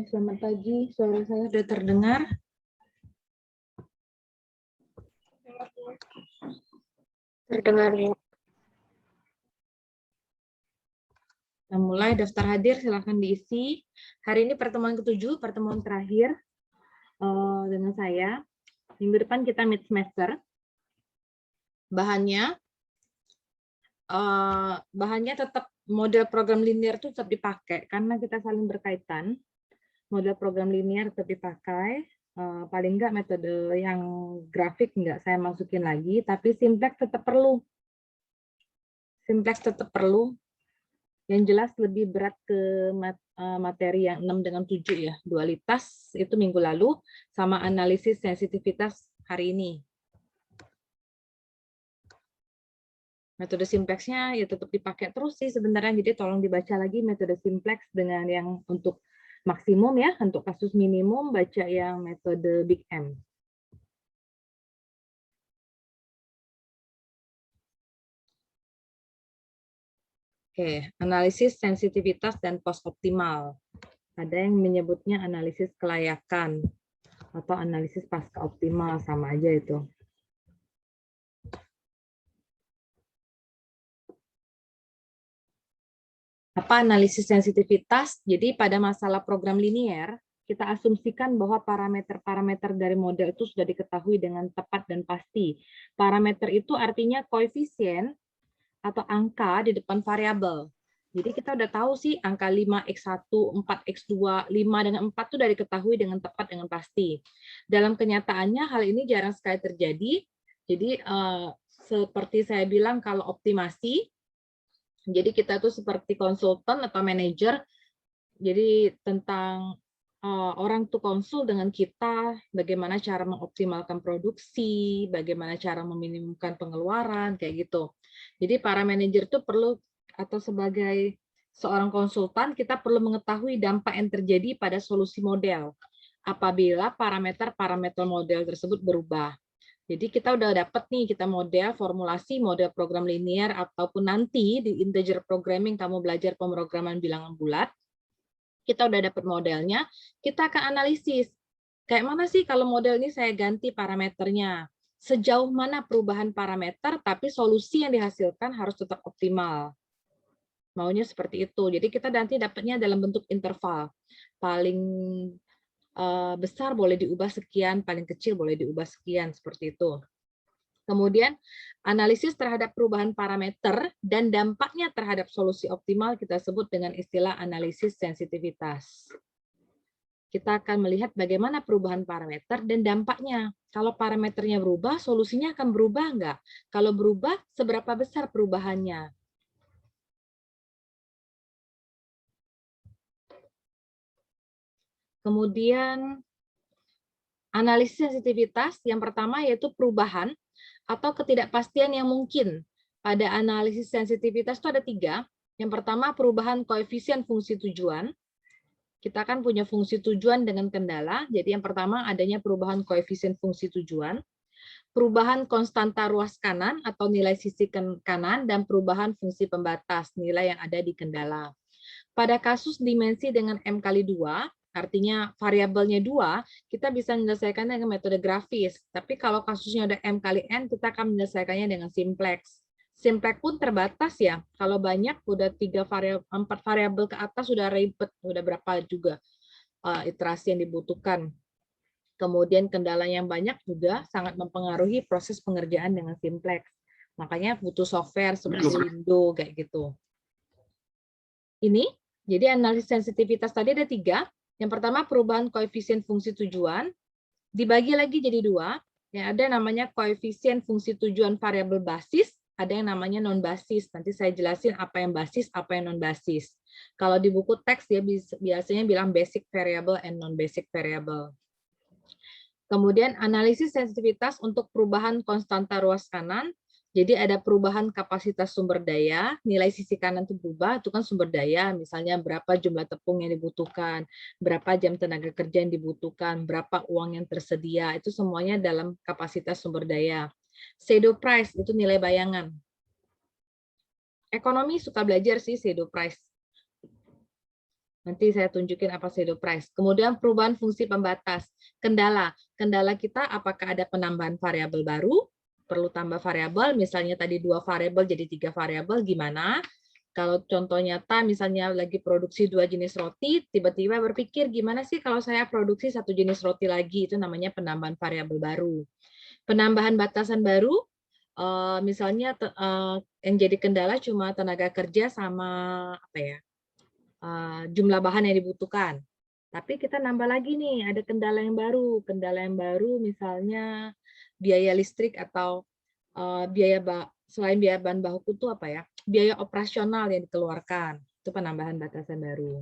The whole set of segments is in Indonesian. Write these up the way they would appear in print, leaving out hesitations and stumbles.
Selamat pagi, suara saya sudah terdengar? Terdengar, Bu. Kita mulai, daftar hadir silakan diisi. Hari ini pertemuan ke-7, pertemuan terakhir dengan saya. Minggu depan kita mid semester. Bahannya tetap model program linear itu tetap dipakai karena kita saling berkaitan. Model program linear tetap dipakai. Paling enggak metode yang grafik enggak saya masukin lagi, tapi simplex tetap perlu. Simplex tetap perlu. Yang jelas lebih berat ke materi yang 6 dengan 7 ya. Dualitas itu minggu lalu, sama analisis sensitivitas hari ini. Metode simplexnya ya tetap dipakai terus sih sebenarnya, jadi tolong dibaca lagi metode simplex dengan yang untuk maksimum ya, untuk kasus minimum baca yang metode Big M. Oke, analisis sensitivitas dan post optimal. Ada yang menyebutnya analisis kelayakan atau analisis pasca optimal, sama aja itu. Apa analisis sensitivitas? Jadi pada masalah program linear, kita asumsikan bahwa parameter-parameter dari model itu sudah diketahui dengan tepat dan pasti. Parameter itu artinya koefisien atau angka di depan variabel. Jadi kita udah tahu sih angka 5x1, 4x2, 5 dengan 4 itu sudah diketahui dengan tepat dengan pasti. Dalam kenyataannya hal ini jarang sekali terjadi. Jadi seperti saya bilang kalau optimasi, jadi kita tuh seperti konsultan atau manajer, jadi tentang orang tuh konsul dengan kita, bagaimana cara mengoptimalkan produksi, bagaimana cara meminimumkan pengeluaran, kayak gitu. Jadi para manajer tuh perlu, atau sebagai seorang konsultan, kita perlu mengetahui dampak yang terjadi pada solusi model apabila parameter-parameter model tersebut berubah. Jadi kita udah dapat nih, kita model, formulasi model program linear, ataupun nanti di integer programming kamu belajar pemrograman bilangan bulat, kita udah dapat modelnya, kita akan analisis. Kayak mana sih kalau model ini saya ganti parameternya? Sejauh mana perubahan parameter, tapi solusi yang dihasilkan harus tetap optimal. Maunya seperti itu. Jadi kita nanti dapatnya dalam bentuk interval. Paling besar boleh diubah sekian, paling kecil boleh diubah sekian, seperti itu. Kemudian analisis terhadap perubahan parameter dan dampaknya terhadap solusi optimal kita sebut dengan istilah analisis sensitivitas. Kita akan melihat bagaimana perubahan parameter dan dampaknya. Kalau parameternya berubah, solusinya akan berubah enggak? Kalau berubah, seberapa besar perubahannya? Kemudian analisis sensitivitas yang pertama yaitu perubahan atau ketidakpastian yang mungkin. Pada analisis sensitivitas itu ada 3. Yang pertama perubahan koefisien fungsi tujuan. Kita kan punya fungsi tujuan dengan kendala. Jadi yang pertama adanya perubahan koefisien fungsi tujuan. Perubahan konstanta ruas kanan atau nilai sisi kanan, dan perubahan fungsi pembatas, nilai yang ada di kendala. Pada kasus dimensi dengan M kali 2, artinya variabelnya 2, kita bisa menyelesaikannya dengan metode grafis. Tapi kalau kasusnya ada M kali N, kita akan menyelesaikannya dengan simplex. Simplex pun terbatas ya. Kalau banyak, udah 4 variabel ke atas, sudah ribet, udah berapa juga iterasi yang dibutuhkan. Kemudian kendala yang banyak juga sangat mempengaruhi proses pengerjaan dengan simplex. Makanya butuh software seperti Windows, kayak gitu. Ini, jadi analisis sensitivitas tadi ada 3. Yang pertama perubahan koefisien fungsi tujuan, dibagi lagi jadi 2. Yang ada namanya koefisien fungsi tujuan variabel basis, ada yang namanya non basis. Nanti saya jelasin apa yang basis, apa yang non basis. Kalau di buku teks dia biasanya bilang basic variable and non basic variable. Kemudian analisis sensitivitas untuk perubahan konstanta ruas kanan. Jadi ada perubahan kapasitas sumber daya, nilai sisi kanan itu berubah, itu kan sumber daya, misalnya berapa jumlah tepung yang dibutuhkan, berapa jam tenaga kerja yang dibutuhkan, berapa uang yang tersedia, itu semuanya dalam kapasitas sumber daya. Shadow price itu nilai bayangan. Ekonomi suka belajar sih shadow price. Nanti saya tunjukin apa pseudo price. Kemudian perubahan fungsi pembatas. Kendala. Kendala kita apakah ada penambahan variabel baru? Perlu tambah variabel, misalnya tadi 2 variabel jadi 3 variabel, gimana? Kalau contoh nyata, misalnya lagi produksi 2 jenis roti, tiba-tiba berpikir gimana sih kalau saya produksi 1 jenis roti lagi, itu namanya penambahan variabel baru. Penambahan batasan baru, misalnya yang jadi kendala cuma tenaga kerja sama apa ya? Jumlah bahan yang dibutuhkan. Tapi kita nambah lagi nih, ada kendala yang baru. Kendala yang baru misalnya biaya listrik atau selain biaya bahan baku itu apa ya? Biaya operasional yang dikeluarkan. Itu penambahan batasan baru.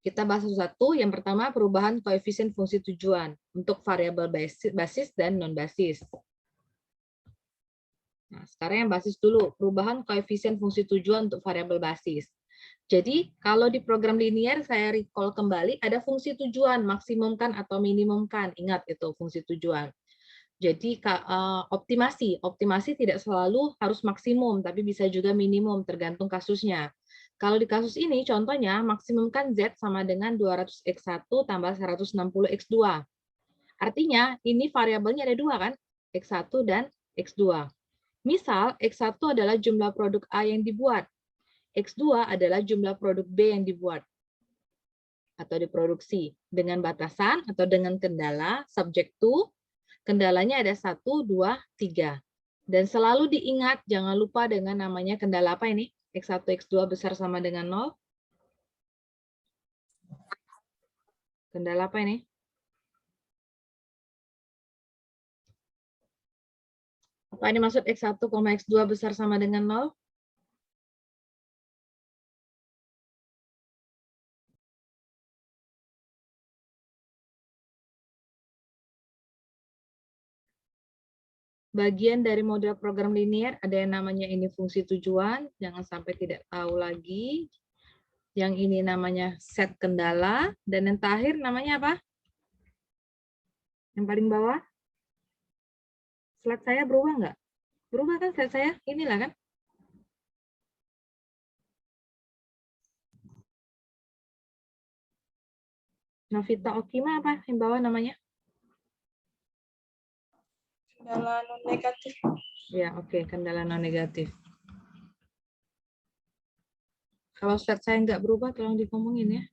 Kita bahas satu-satu. Yang pertama, perubahan koefisien fungsi tujuan untuk variabel basis dan non-basis. Nah, sekarang yang basis dulu, perubahan koefisien fungsi tujuan untuk variabel basis. Jadi, kalau di program linear, saya recall kembali, ada fungsi tujuan, maksimumkan atau minimumkan. Ingat itu, fungsi tujuan. Jadi, optimasi. Optimasi tidak selalu harus maksimum, tapi bisa juga minimum, tergantung kasusnya. Kalau di kasus ini, contohnya, maksimumkan Z sama dengan 200X1 tambah 160X2. Artinya, ini variabelnya ada 2, kan? X1 dan X2. Misal, X1 adalah jumlah produk A yang dibuat. X2 adalah jumlah produk B yang dibuat atau diproduksi dengan batasan atau dengan kendala subject to. Kendalanya ada 1, 2, 3. Dan selalu diingat, jangan lupa dengan namanya kendala apa ini? X1, X2 besar sama dengan 0. Kendala apa ini? Apa ini maksud X1, X2 besar sama dengan 0? Bagian dari model program linear ada yang namanya ini fungsi tujuan, jangan sampai tidak tahu lagi. Yang ini namanya set kendala, dan yang terakhir namanya apa? Yang paling bawah? Slide saya berubah nggak? Berubah kan slide saya? Inilah kan? Novita Okima apa yang bawah namanya? Kendala non negatif. Ya, oke, kendala non negatif. Kalau slide saya nggak berubah, tolong dikomongin ya.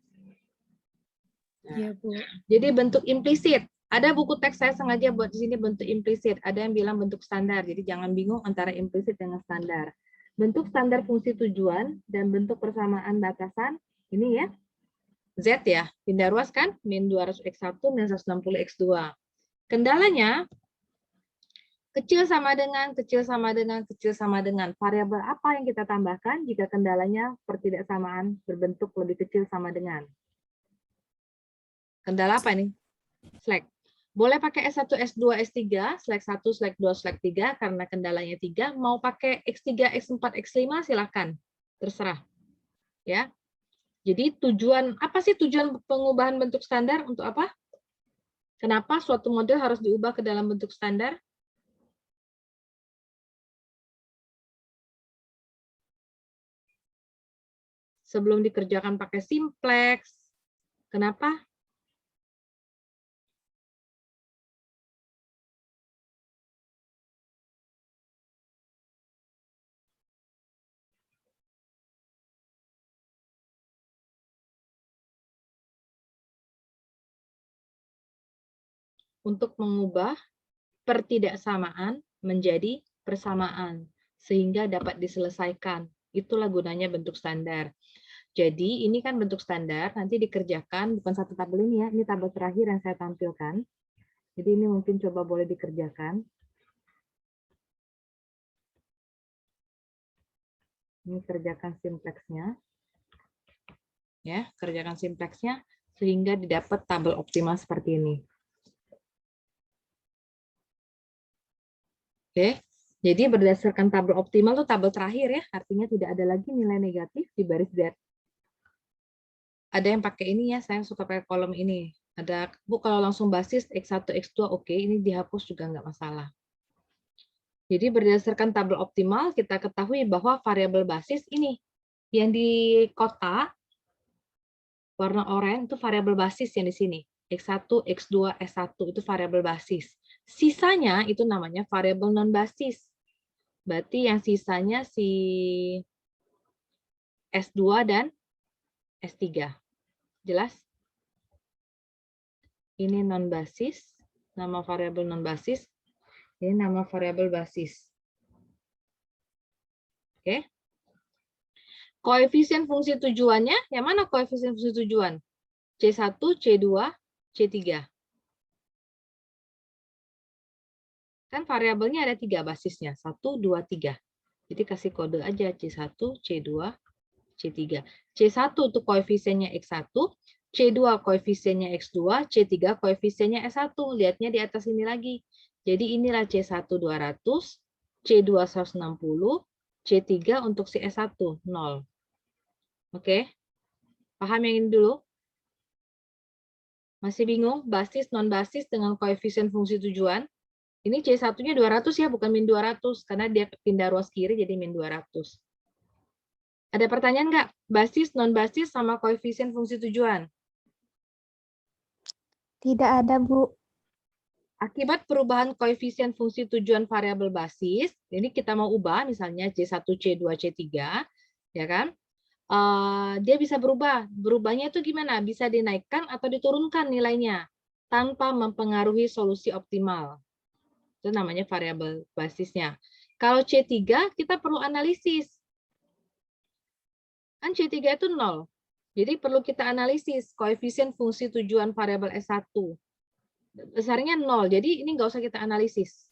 Iya, Bu. Jadi bentuk implisit. Ada buku teks saya sengaja buat di sini bentuk implisit. Ada yang bilang bentuk standar. Jadi jangan bingung antara implisit dengan standar. Bentuk standar fungsi tujuan dan bentuk persamaan batasan ini ya. Z ya, pindah ruas kan? Min 200X1 min 160X2. Kendalanya kecil sama dengan, kecil sama dengan, kecil sama dengan. Variabel apa yang kita tambahkan jika kendalanya pertidaksamaan berbentuk lebih kecil sama dengan? Kendala apa ini? Slack. Boleh pakai S1, S2, S3, slack 1, slack 2, slack 3, karena kendalanya 3. Mau pakai X3, X4, X5, silakan. Terserah. Ya. Jadi tujuan, apa sih tujuan pengubahan bentuk standar? Untuk apa? Kenapa suatu model harus diubah ke dalam bentuk standar? Sebelum dikerjakan pakai simplex. Kenapa? Untuk mengubah pertidaksamaan menjadi persamaan, sehingga dapat diselesaikan. Itulah gunanya bentuk standar. Jadi ini kan bentuk standar, nanti dikerjakan, bukan satu tabel ini ya, ini tabel terakhir yang saya tampilkan. Jadi ini mungkin coba boleh dikerjakan. Ini kerjakan simpleksnya. Ya, kerjakan simpleksnya, sehingga didapat tabel optimal seperti ini. Oke, jadi berdasarkan tabel optimal itu tabel terakhir ya, artinya tidak ada lagi nilai negatif di baris Z. Ada yang pakai ini ya, saya suka pakai kolom ini. Ada, Bu, kalau langsung basis X1, X2, oke, ini dihapus juga nggak masalah. Jadi berdasarkan tabel optimal, kita ketahui bahwa variabel basis ini, yang di kotak, Warna oranye itu variabel basis yang di sini. X1, X2, S1 itu variabel basis. Sisanya itu namanya variabel non basis. Berarti yang sisanya si S2 dan S3. Jelas? Ini non basis, nama variabel non basis. Ini nama variabel basis. Oke. Koefisien fungsi tujuannya, yang mana koefisien fungsi tujuan? C1, C2, C3. Kan variabelnya ada 3 basisnya, 1, 2, 3. Jadi kasih kode aja C1, C2, C3. C1 itu koefisiennya X1, C2 koefisiennya X2, C3 koefisiennya S1. Lihatnya di atas ini lagi. Jadi inilah C1 200, C2 160, C3 untuk si S1 0. Oke. Paham yang ini dulu? Masih bingung? Basis, non-basis dengan koefisien fungsi tujuan? Ini C1-nya 200 ya, bukan min 200. Karena dia pindah ruas kiri jadi min 200. Ada pertanyaan nggak? Basis, non-basis, sama koefisien fungsi tujuan? Tidak ada, Bu. Akibat perubahan koefisien fungsi tujuan variabel basis, ini kita mau ubah misalnya C1, C2, C3, ya kan? Dia bisa berubah. Berubahnya itu gimana? Bisa dinaikkan atau diturunkan nilainya tanpa mempengaruhi solusi optimal. Itu namanya variabel basisnya. Kalau C3 kita perlu analisis. Kan C3 itu 0. Jadi perlu kita analisis koefisien fungsi tujuan variabel S1. Besarnya 0. Jadi ini nggak usah kita analisis.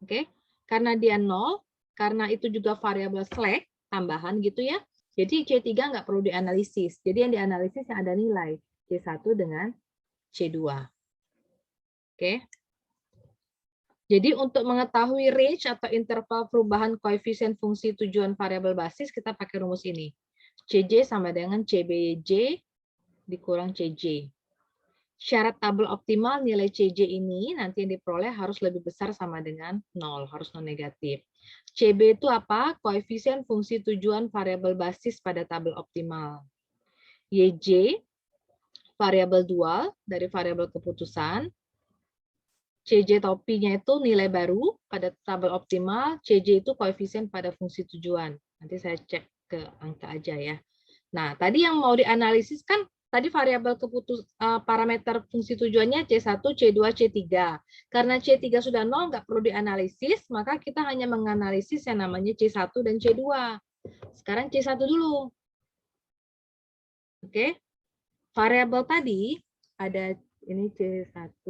Oke? Karena dia 0, karena itu juga variabel slack tambahan gitu ya. Jadi C3 nggak perlu dianalisis. Jadi yang dianalisis yang ada nilai C1 dengan C2. Oke. Jadi untuk mengetahui range atau interval perubahan koefisien fungsi tujuan variabel basis, kita pakai rumus ini. CJ sama dengan CBJ dikurang CJ. Syarat tabel optimal nilai CJ ini nanti yang diperoleh harus lebih besar sama dengan 0, harus non negatif. CB itu apa? Koefisien fungsi tujuan variabel basis pada tabel optimal. YJ, variabel dual dari variabel keputusan. CJ topinya itu nilai baru pada tabel optimal. CJ itu koefisien pada fungsi tujuan. Nanti saya cek ke angka aja ya. Nah, tadi yang mau dianalisis kan tadi variabel parameter fungsi tujuannya C1, C2, C3. Karena C3 sudah 0, nggak perlu dianalisis, maka kita hanya menganalisis yang namanya C1 dan C2. Sekarang C1 dulu. Oke. Variabel tadi ada ini C1,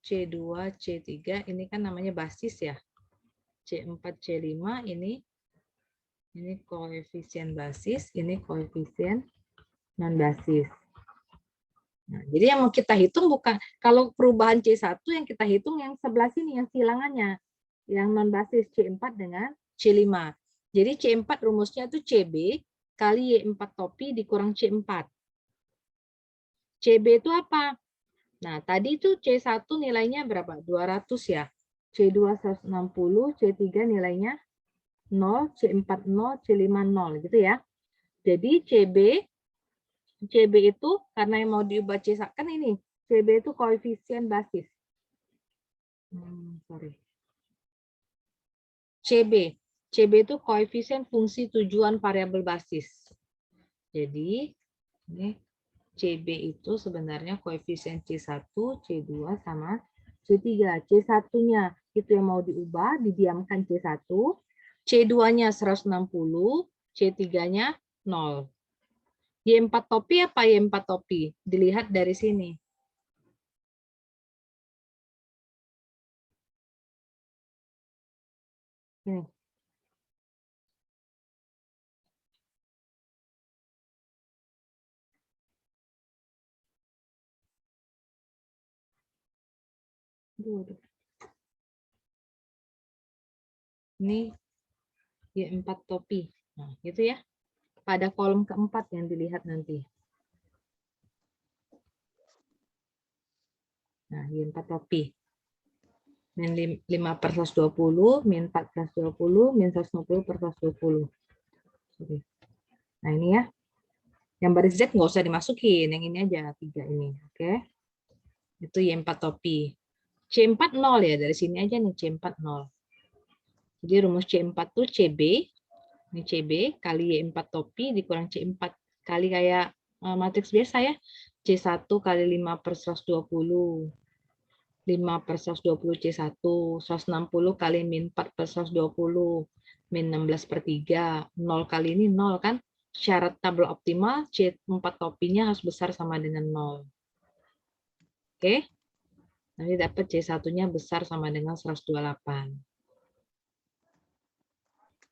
C2, C3, ini kan namanya basis ya. C4, C5 ini koefisien basis, ini koefisien non basis. Nah, jadi yang mau kita hitung bukan kalau perubahan C1 yang kita hitung yang sebelah sini yang silangannya. Yang non basis C4 dengan C5. Jadi C4 rumusnya itu CB kali Y4 topi dikurang C4. CB itu apa? Nah, tadi itu C1 nilainya berapa? 200 ya. C2 160, C3 nilainya 0, C4 0, C5 0 gitu ya. Jadi CB itu karena yang mau diubah C1 kan ini. CB itu koefisien basis. CB itu koefisien fungsi tujuan variabel basis. Jadi ini CB itu sebenarnya koefisien C1, C2 sama C3. C1-nya itu yang mau diubah, didiamkan C1. C2-nya 160, C3-nya 0. Y4 topi apa Y4 topi? Dilihat dari sini. Ini. Ini Y4 topi. Nah, gitu ya. Pada kolom keempat yang dilihat nanti. Nah, Y4 topi. Min 5 per 120, min 4 per 120, min 150 per 120. Nah, ini ya. Yang baris Z nggak usah dimasukin, yang ini aja, 3 ini. Oke. Itu Y4 topi. C4 0 ya, dari sini aja nih C4 0. Jadi rumus C4 tuh CB, ini CB kali Y4 topi dikurang C4 kali kayak matriks biasa ya. C1 kali 5 per 120. 5 per 120 C1, 160 kali min 4 per 120, min 16 per 3, 0 kali ini 0 kan? Syarat tabel optimal C4 topinya harus besar sama dengan 0. Oke? Nanti dapat C1-nya besar sama dengan 128.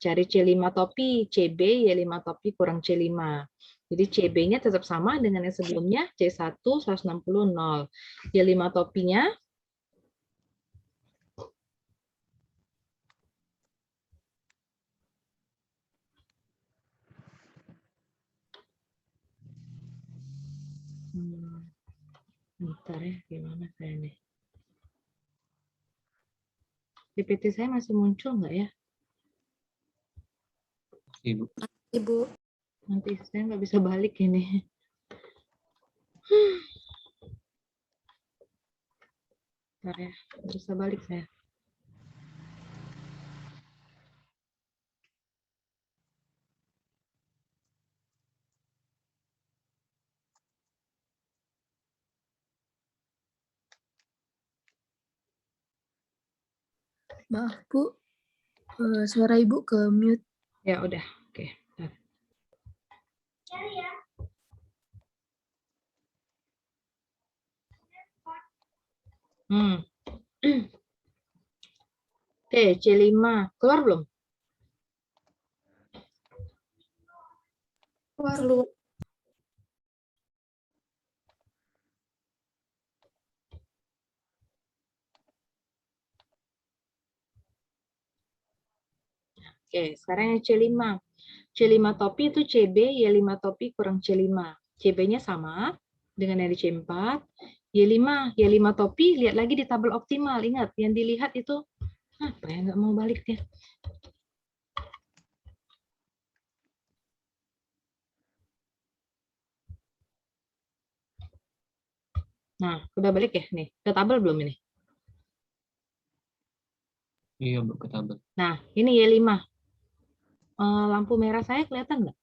Cari C5 topi, CB Y5 topi kurang C5. Jadi CB-nya tetap sama dengan yang sebelumnya, C1 160 0. Y5 topinya bentar ya, gimana saya nih? PPT saya masih muncul nggak ya? Ibu. Ibu. Nanti saya nggak bisa balik ini. Bentar ya, nggak bisa balik saya. Maaf, Bu. Suara Ibu ke mute. Ya udah, oke. Bentar. Oke, C5. Keluar belum? Keluar. Oke, sekarang yang C5. C5 topi itu CB, Y5 topi kurang C5. CB-nya sama dengan yang di C4. Y5 topi, lihat lagi di tabel optimal. Ingat, yang dilihat itu, apa ya, nggak mau balik dia. Nah, udah balik ya? Nih, ke tabel belum ini? Iya, Bu, ketabel. Nah, ini Y5. Lampu merah saya kelihatan nggak?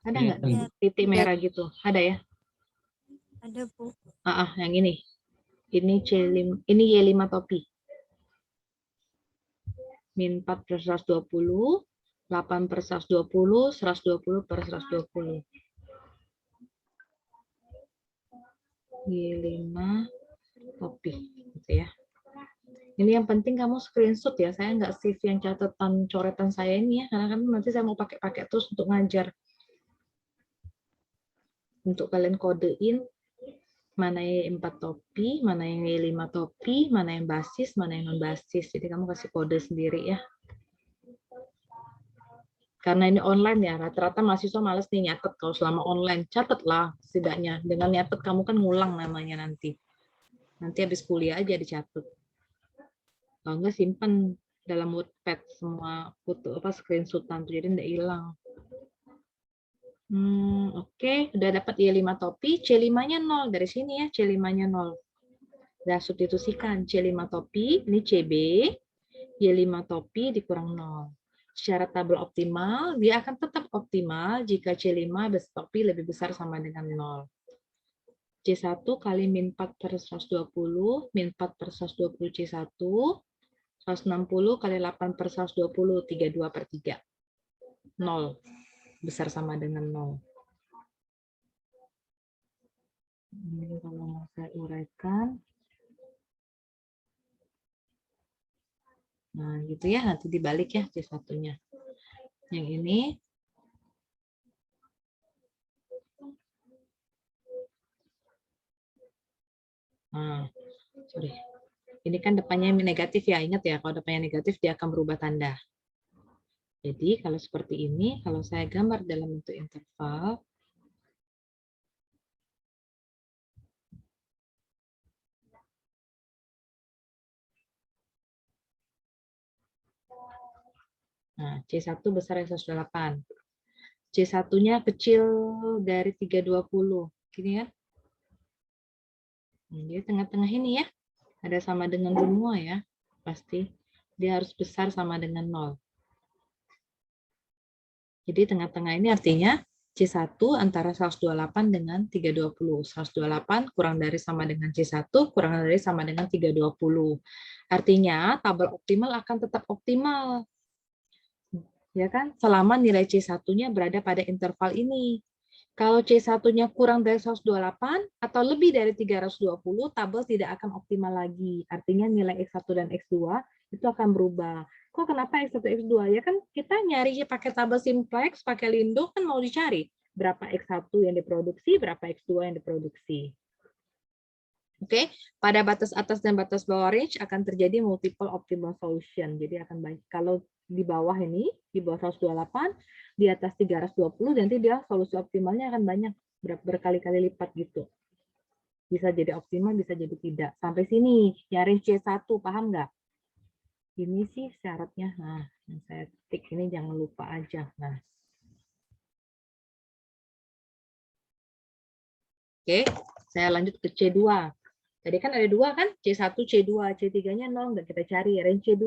Ada nggak Kelihatan, Bu. titik merah gitu? Ada ya? Ada, Bu. Yang ini. Ini C5, ini Y5 topi. Min 4 per 120, 8 per 120, 120 per 120. Y5 topi. Gitu ya. Ini yang penting kamu screenshot ya. Saya nggak save yang catatan coretan saya ini ya. Karena kan nanti saya mau pakai terus untuk ngajar. Untuk kalian kodein mana yang 4 topi, mana yang Y5 topi, mana yang basis, mana yang non basis. Jadi kamu kasih kode sendiri ya. Karena ini online ya, rata-rata mahasiswa males nih nyatet kalau selama online. Catatlah setidaknya. Dengan nyatet kamu kan ngulang namanya nanti. Nanti habis kuliah aja dicatat. Kalau enggak simpen dalam Notepad semua foto screenshotan tuh jadi enggak hilang. Oke, udah dapat Y5 topi, C5-nya 0 dari sini ya, C5-nya 0. Udah substitusikan C5 topi, ini CB, Y5 topi dikurang 0. Syarat tabel optimal, dia akan tetap optimal jika C5 topi lebih besar sama dengan 0. C1 kali min 4 per 120, min 4 per 120 C1, 160 kali 8 per 120, 32 per 3. 0. Besar sama dengan 0. Ini kalau mau saya uraikan. Nah, gitu ya, nanti dibalik ya C1-nya. Yang ini. Nah, sorry. Ini kan depannya negatif ya, ingat ya, kalau depannya negatif dia akan berubah tanda. Jadi kalau seperti ini, kalau saya gambar dalam bentuk interval, nah C1 besar yang 108. C1-nya kecil dari 320. Gini kan? Dia tengah-tengah ini ya. Ada sama dengan semua ya. Pasti. Dia harus besar sama dengan 0. Jadi tengah-tengah ini artinya C1 antara 128 dengan 320. 128 kurang dari sama dengan C1, kurang dari sama dengan 320. Artinya tabel optimal akan tetap optimal. Ya kan? Selama nilai C1-nya berada pada interval ini. Kalau C1-nya kurang dari 128 atau lebih dari 320, tabel tidak akan optimal lagi. Artinya nilai X1 dan X2 itu akan berubah. Kok kenapa X1, X2? Ya kan kita nyari pakai tabel simplex, pakai Lindo kan mau dicari. Berapa X1 yang diproduksi, berapa X2 yang diproduksi. Oke, pada batas atas dan batas bawah range akan terjadi multiple optimal solution. Jadi akan baik. Kalau di bawah ini, di bawah 128, di atas 320, nanti dia solusi optimalnya akan banyak, berkali-kali lipat gitu. Bisa jadi optimal, bisa jadi tidak. Sampai sini, ya range C1, paham nggak? Ini sih syaratnya. Nah, yang saya tik ini jangan lupa aja. Nah. Oke, saya lanjut ke C2. Tadi kan ada 2 kan? C1, C2, C3-nya 0, dan kita cari range C2.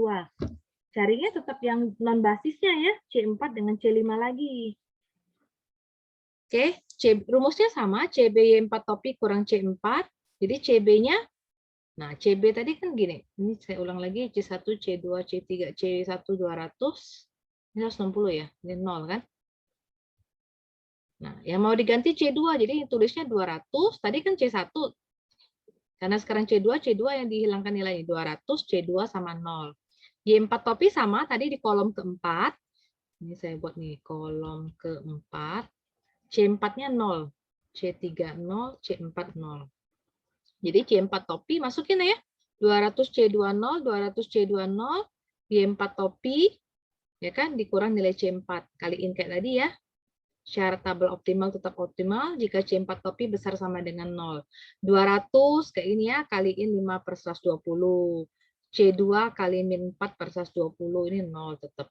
Carinya tetap yang non-basisnya ya, C4 dengan C5 lagi. Oke, rumusnya sama, CBY4 topi kurang C4. Jadi CB-nya, nah CB tadi kan gini, ini saya ulang lagi, C1, C2, C3, C1 200, ini 160 ya, ini 0 kan? Nah, yang mau diganti C2, jadi tulisnya 200, tadi kan C1, karena sekarang C2 yang dihilangkan nilainya 200, C2 sama 0. Y4 topi sama, tadi di kolom keempat. Ini saya buat nih, kolom keempat. C4-nya 0. C3 0, C4 0. Jadi C4 topi masukin ya. 200 C2 0, 200 C2 0, Y4 topi, ya kan, dikurang nilai C4. Kaliin kayak tadi ya. Syarat tabel optimal tetap optimal jika C4 topi besar sama dengan 0. 200 kayak ini ya, kaliin 5 per 120. C2 kali min 4 per 120, ini 0 tetap.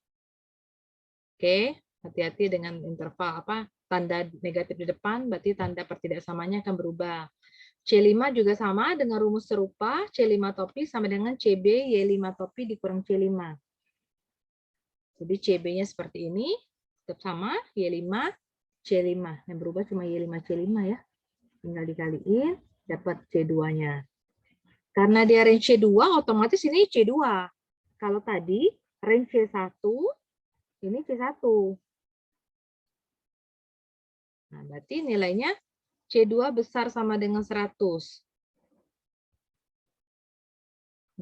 Oke, hati-hati dengan interval tanda negatif di depan, berarti tanda pertidaksamanya akan berubah. C5 juga sama dengan rumus serupa, C5 topi sama dengan CB Y5 topi dikurang C5. Jadi CB-nya seperti ini, tetap sama, Y5, C5. Yang berubah cuma Y5, C5 ya. Tinggal dikaliin, dapat C2-nya. Karena dia range C2, otomatis ini C2. Kalau tadi range C1, ini C1. Nah, berarti nilainya C2 besar sama dengan 100.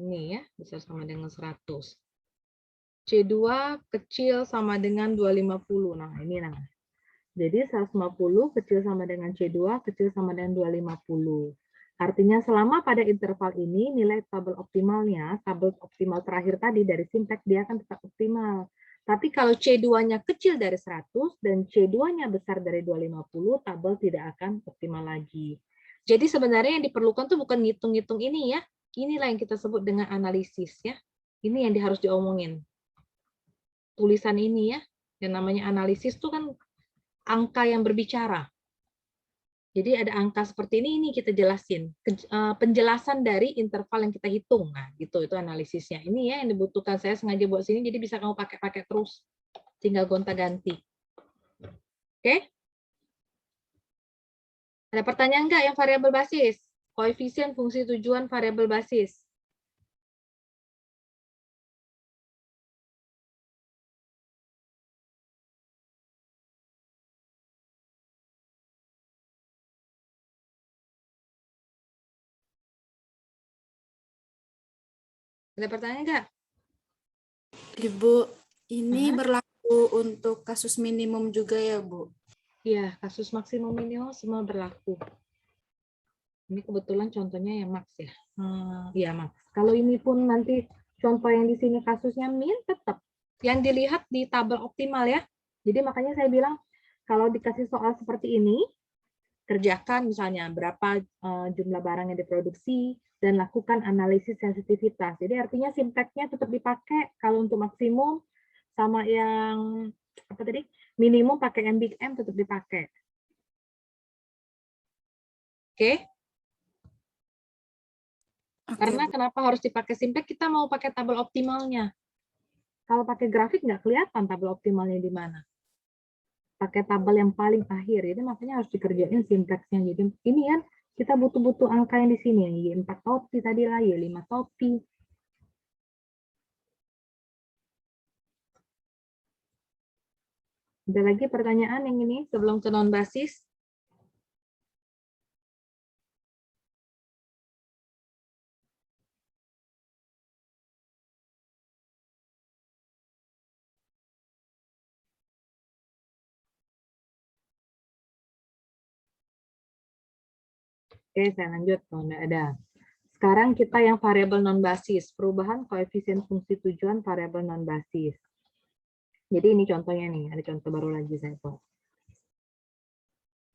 Ini ya, besar sama dengan 100. C2 kecil sama dengan 250. Nah, ini nah. Jadi 150 kecil sama dengan C2, kecil sama dengan 250. Artinya selama pada interval ini, nilai tabel optimalnya, tabel optimal terakhir tadi dari Simtek, dia akan tetap optimal. Tapi kalau C2-nya kecil dari 100 dan C2-nya besar dari 250, tabel tidak akan optimal lagi. Jadi sebenarnya yang diperlukan tuh bukan ngitung-ngitung ini ya. Inilah yang kita sebut dengan analisis ya. Ini yang harus diomongin. Tulisan ini ya, yang namanya analisis tuh kan angka yang berbicara. Jadi ada angka seperti ini kita jelasin. Penjelasan dari interval yang kita hitung. Nah, gitu itu analisisnya. Ini ya yang dibutuhkan, saya sengaja buat sini jadi bisa kamu pakai terus. Tinggal gonta-ganti. Oke? Ada pertanyaan nggak yang variabel basis? Koefisien fungsi tujuan variabel basis. Ada pertanyaan nggak? Ibu, ini berlaku untuk kasus minimum juga ya, Bu? Iya, kasus maksimum minimum semua berlaku. Ini kebetulan contohnya yang max ya. Iya, max. Kalau ini pun nanti contoh yang di sini kasusnya min, tetap. Yang dilihat di tabel optimal ya. Jadi makanya saya bilang, kalau dikasih soal seperti ini, kerjakan misalnya berapa jumlah barang yang diproduksi, dan lakukan analisis sensitivitas. Jadi artinya Simtek-nya tetap dipakai kalau untuk maksimum, sama yang apa tadi Minimum pakai M big M tetap dipakai. Oke? Karena kenapa harus dipakai simplex? Kita mau pakai tabel optimalnya. Kalau pakai grafik nggak kelihatan tabel optimalnya di mana. Pakai tabel yang paling akhir. Jadi makanya harus dikerjain simplexnya. Jadi ini kan kita butuh angka yang di sini. Y4 topi tadi lah, Y5 topi. Ada lagi pertanyaan yang ini sebelum ke non basis? Oke, saya lanjut. Kalau nggak ada. Sekarang kita yang variabel non-basis. Perubahan koefisien fungsi tujuan variabel non-basis. Jadi ini contohnya nih. Ada contoh baru lagi saya buat.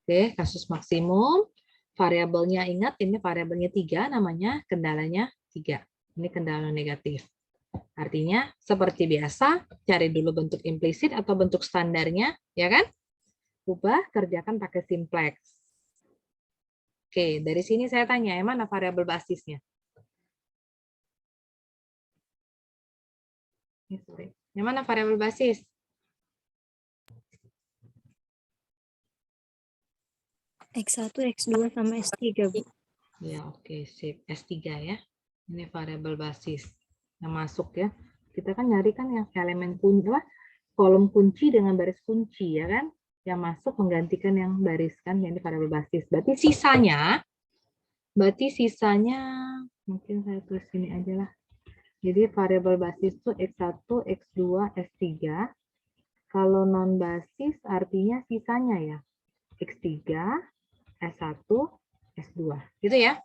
Oke, kasus maksimum. Variabelnya ingat, ini variabelnya 3, namanya kendalanya 3. Ini kendala negatif. Artinya, seperti biasa, cari dulu bentuk implisit atau bentuk standarnya, ya kan? Ubah, kerjakan pakai simplex. Oke, dari sini saya tanya, yang mana variabel basisnya? Yang mana variabel basis? X1, X2, sama S3, Bu. Ya, oke, sip. S3 ya. Ini variabel basis yang masuk ya. Kita kan nyari kan yang elemen kunci, kolom kunci dengan baris kunci ya kan? Yang masuk menggantikan yang baris kan, yang ini variabel basis. Berarti sisanya mungkin saya tulis sini aja lah. Jadi variabel basis itu X1, X2, S3. Kalau non basis artinya sisanya ya. X3, S1, S2. Gitu ya.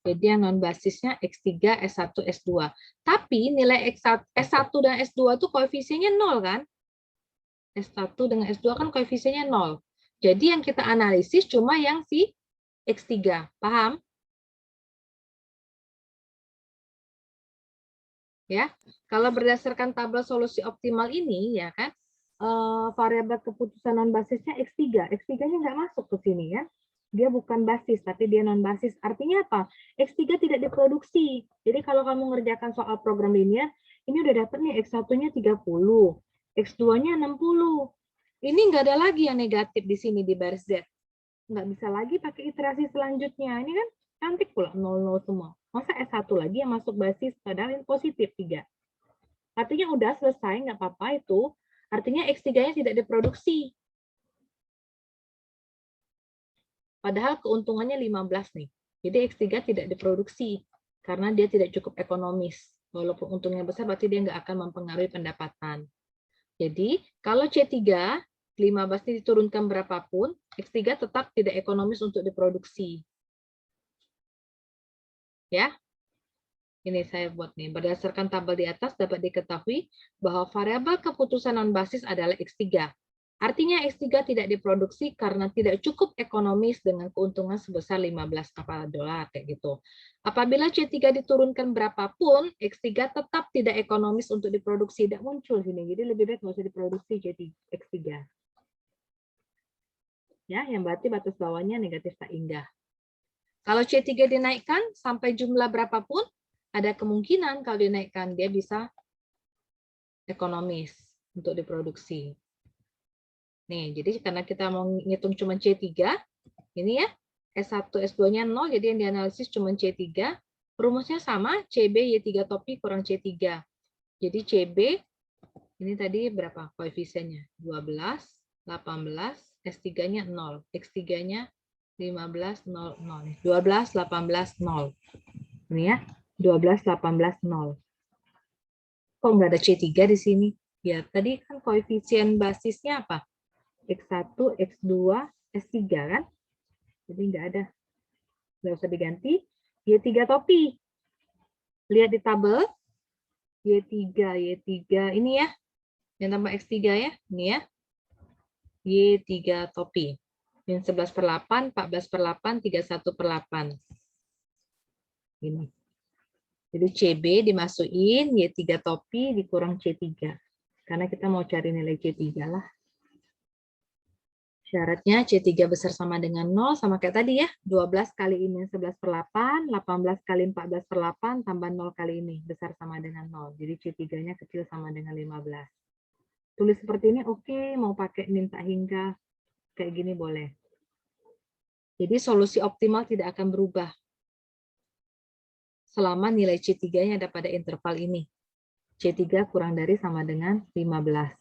Jadi yang non basisnya X3, S1, S2. Tapi nilai S1 dan S2 itu koefisiennya 0 kan? S1 dengan S2 kan koefisiennya 0. Jadi yang kita analisis cuma yang si X3. Paham? Ya. Kalau berdasarkan tabel solusi optimal ini ya kan, variabel keputusan non basisnya X3. X3-nya nggak masuk ke sini ya. Dia bukan basis, tapi dia non basis. Artinya apa? X3 tidak diproduksi. Jadi kalau kamu ngerjakan soal program linear, ini udah dapet nih X1-nya 30, X2-nya 60. Ini nggak ada lagi yang negatif di sini di baris Z. Nggak bisa lagi pakai iterasi selanjutnya. Ini kan cantik pula 00 semua. Masa S1 lagi yang masuk basis, padahal ini positif 3. Artinya udah selesai, nggak apa-apa itu. Artinya X3-nya tidak diproduksi. Padahal keuntungannya 15 nih. Jadi X3 tidak diproduksi karena dia tidak cukup ekonomis. Walaupun untungnya besar, berarti dia nggak akan mempengaruhi pendapatan. Jadi kalau C3, 15 ini diturunkan berapapun, X3 tetap tidak ekonomis untuk diproduksi. Ya, ini saya buat nih. Berdasarkan tabel di atas dapat diketahui bahwa variabel keputusan non basis adalah X3. Artinya X3 tidak diproduksi karena tidak cukup ekonomis dengan keuntungan sebesar 15 kepala dolar kayak gitu. Apabila C3 diturunkan berapapun, X3 tetap tidak ekonomis untuk diproduksi, tidak muncul sini. Jadi lebih baik nggak usah diproduksi jadi X3. Ya, yang berarti batas bawahnya negatif tak indah. Kalau C3 dinaikkan sampai jumlah berapapun, ada kemungkinan kalau dinaikkan dia bisa ekonomis untuk diproduksi. Nih, jadi karena kita mau ngitung cuma C3, ini ya, S1, S2-nya 0, jadi yang dianalisis cuma C3. Rumusnya sama, CB Y3 topi kurang C3. Jadi CB, ini tadi berapa koefisiennya? 12, 18, S3-nya 0. X3-nya 15, 0, 0. 12, 18, 0. Ini ya, 12, 18, 0. Kok nggak ada C3 di sini? Ya, tadi kan koefisien basisnya apa? X1, X2, S3 kan? Jadi nggak ada. Nggak usah diganti. Y3 topi. Lihat di tabel. Y3 ini ya. Yang tambah X3 ya. Ini ya. Y3 topi. Yang 11/8, 14/8, 31/8. Ini. Jadi CB dimasukin, Y3 topi dikurang C3. Karena kita mau cari nilai C3 lah. Syaratnya C3 besar sama dengan 0, sama kayak tadi ya. 12 kali ini 11/8, 18 kali 14/8, tambah 0 kali ini. Besar sama dengan 0. Jadi C3-nya kecil sama dengan 15. Tulis seperti ini, oke. Mau pakai minta hingga, kayak gini boleh. Jadi solusi optimal tidak akan berubah selama nilai C3-nya ada pada interval ini. C3 kurang dari sama dengan 15.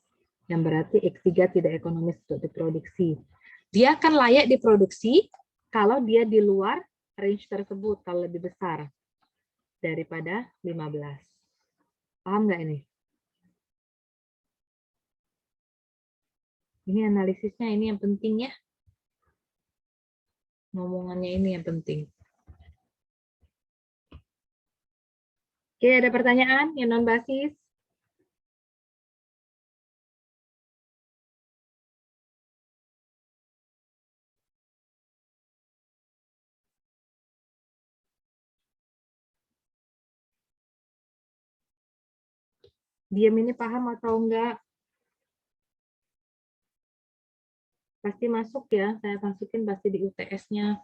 Yang berarti X3 tidak ekonomis untuk diproduksi. Dia akan layak diproduksi kalau dia di luar range tersebut, kalau lebih besar daripada 15. Paham nggak ini? Ini analisisnya, ini yang penting ya. Ngomongannya ini yang penting. Oke, ada pertanyaan yang non-basis? Diam ini paham atau enggak? Pasti masuk ya, saya masukin pasti di UTS-nya.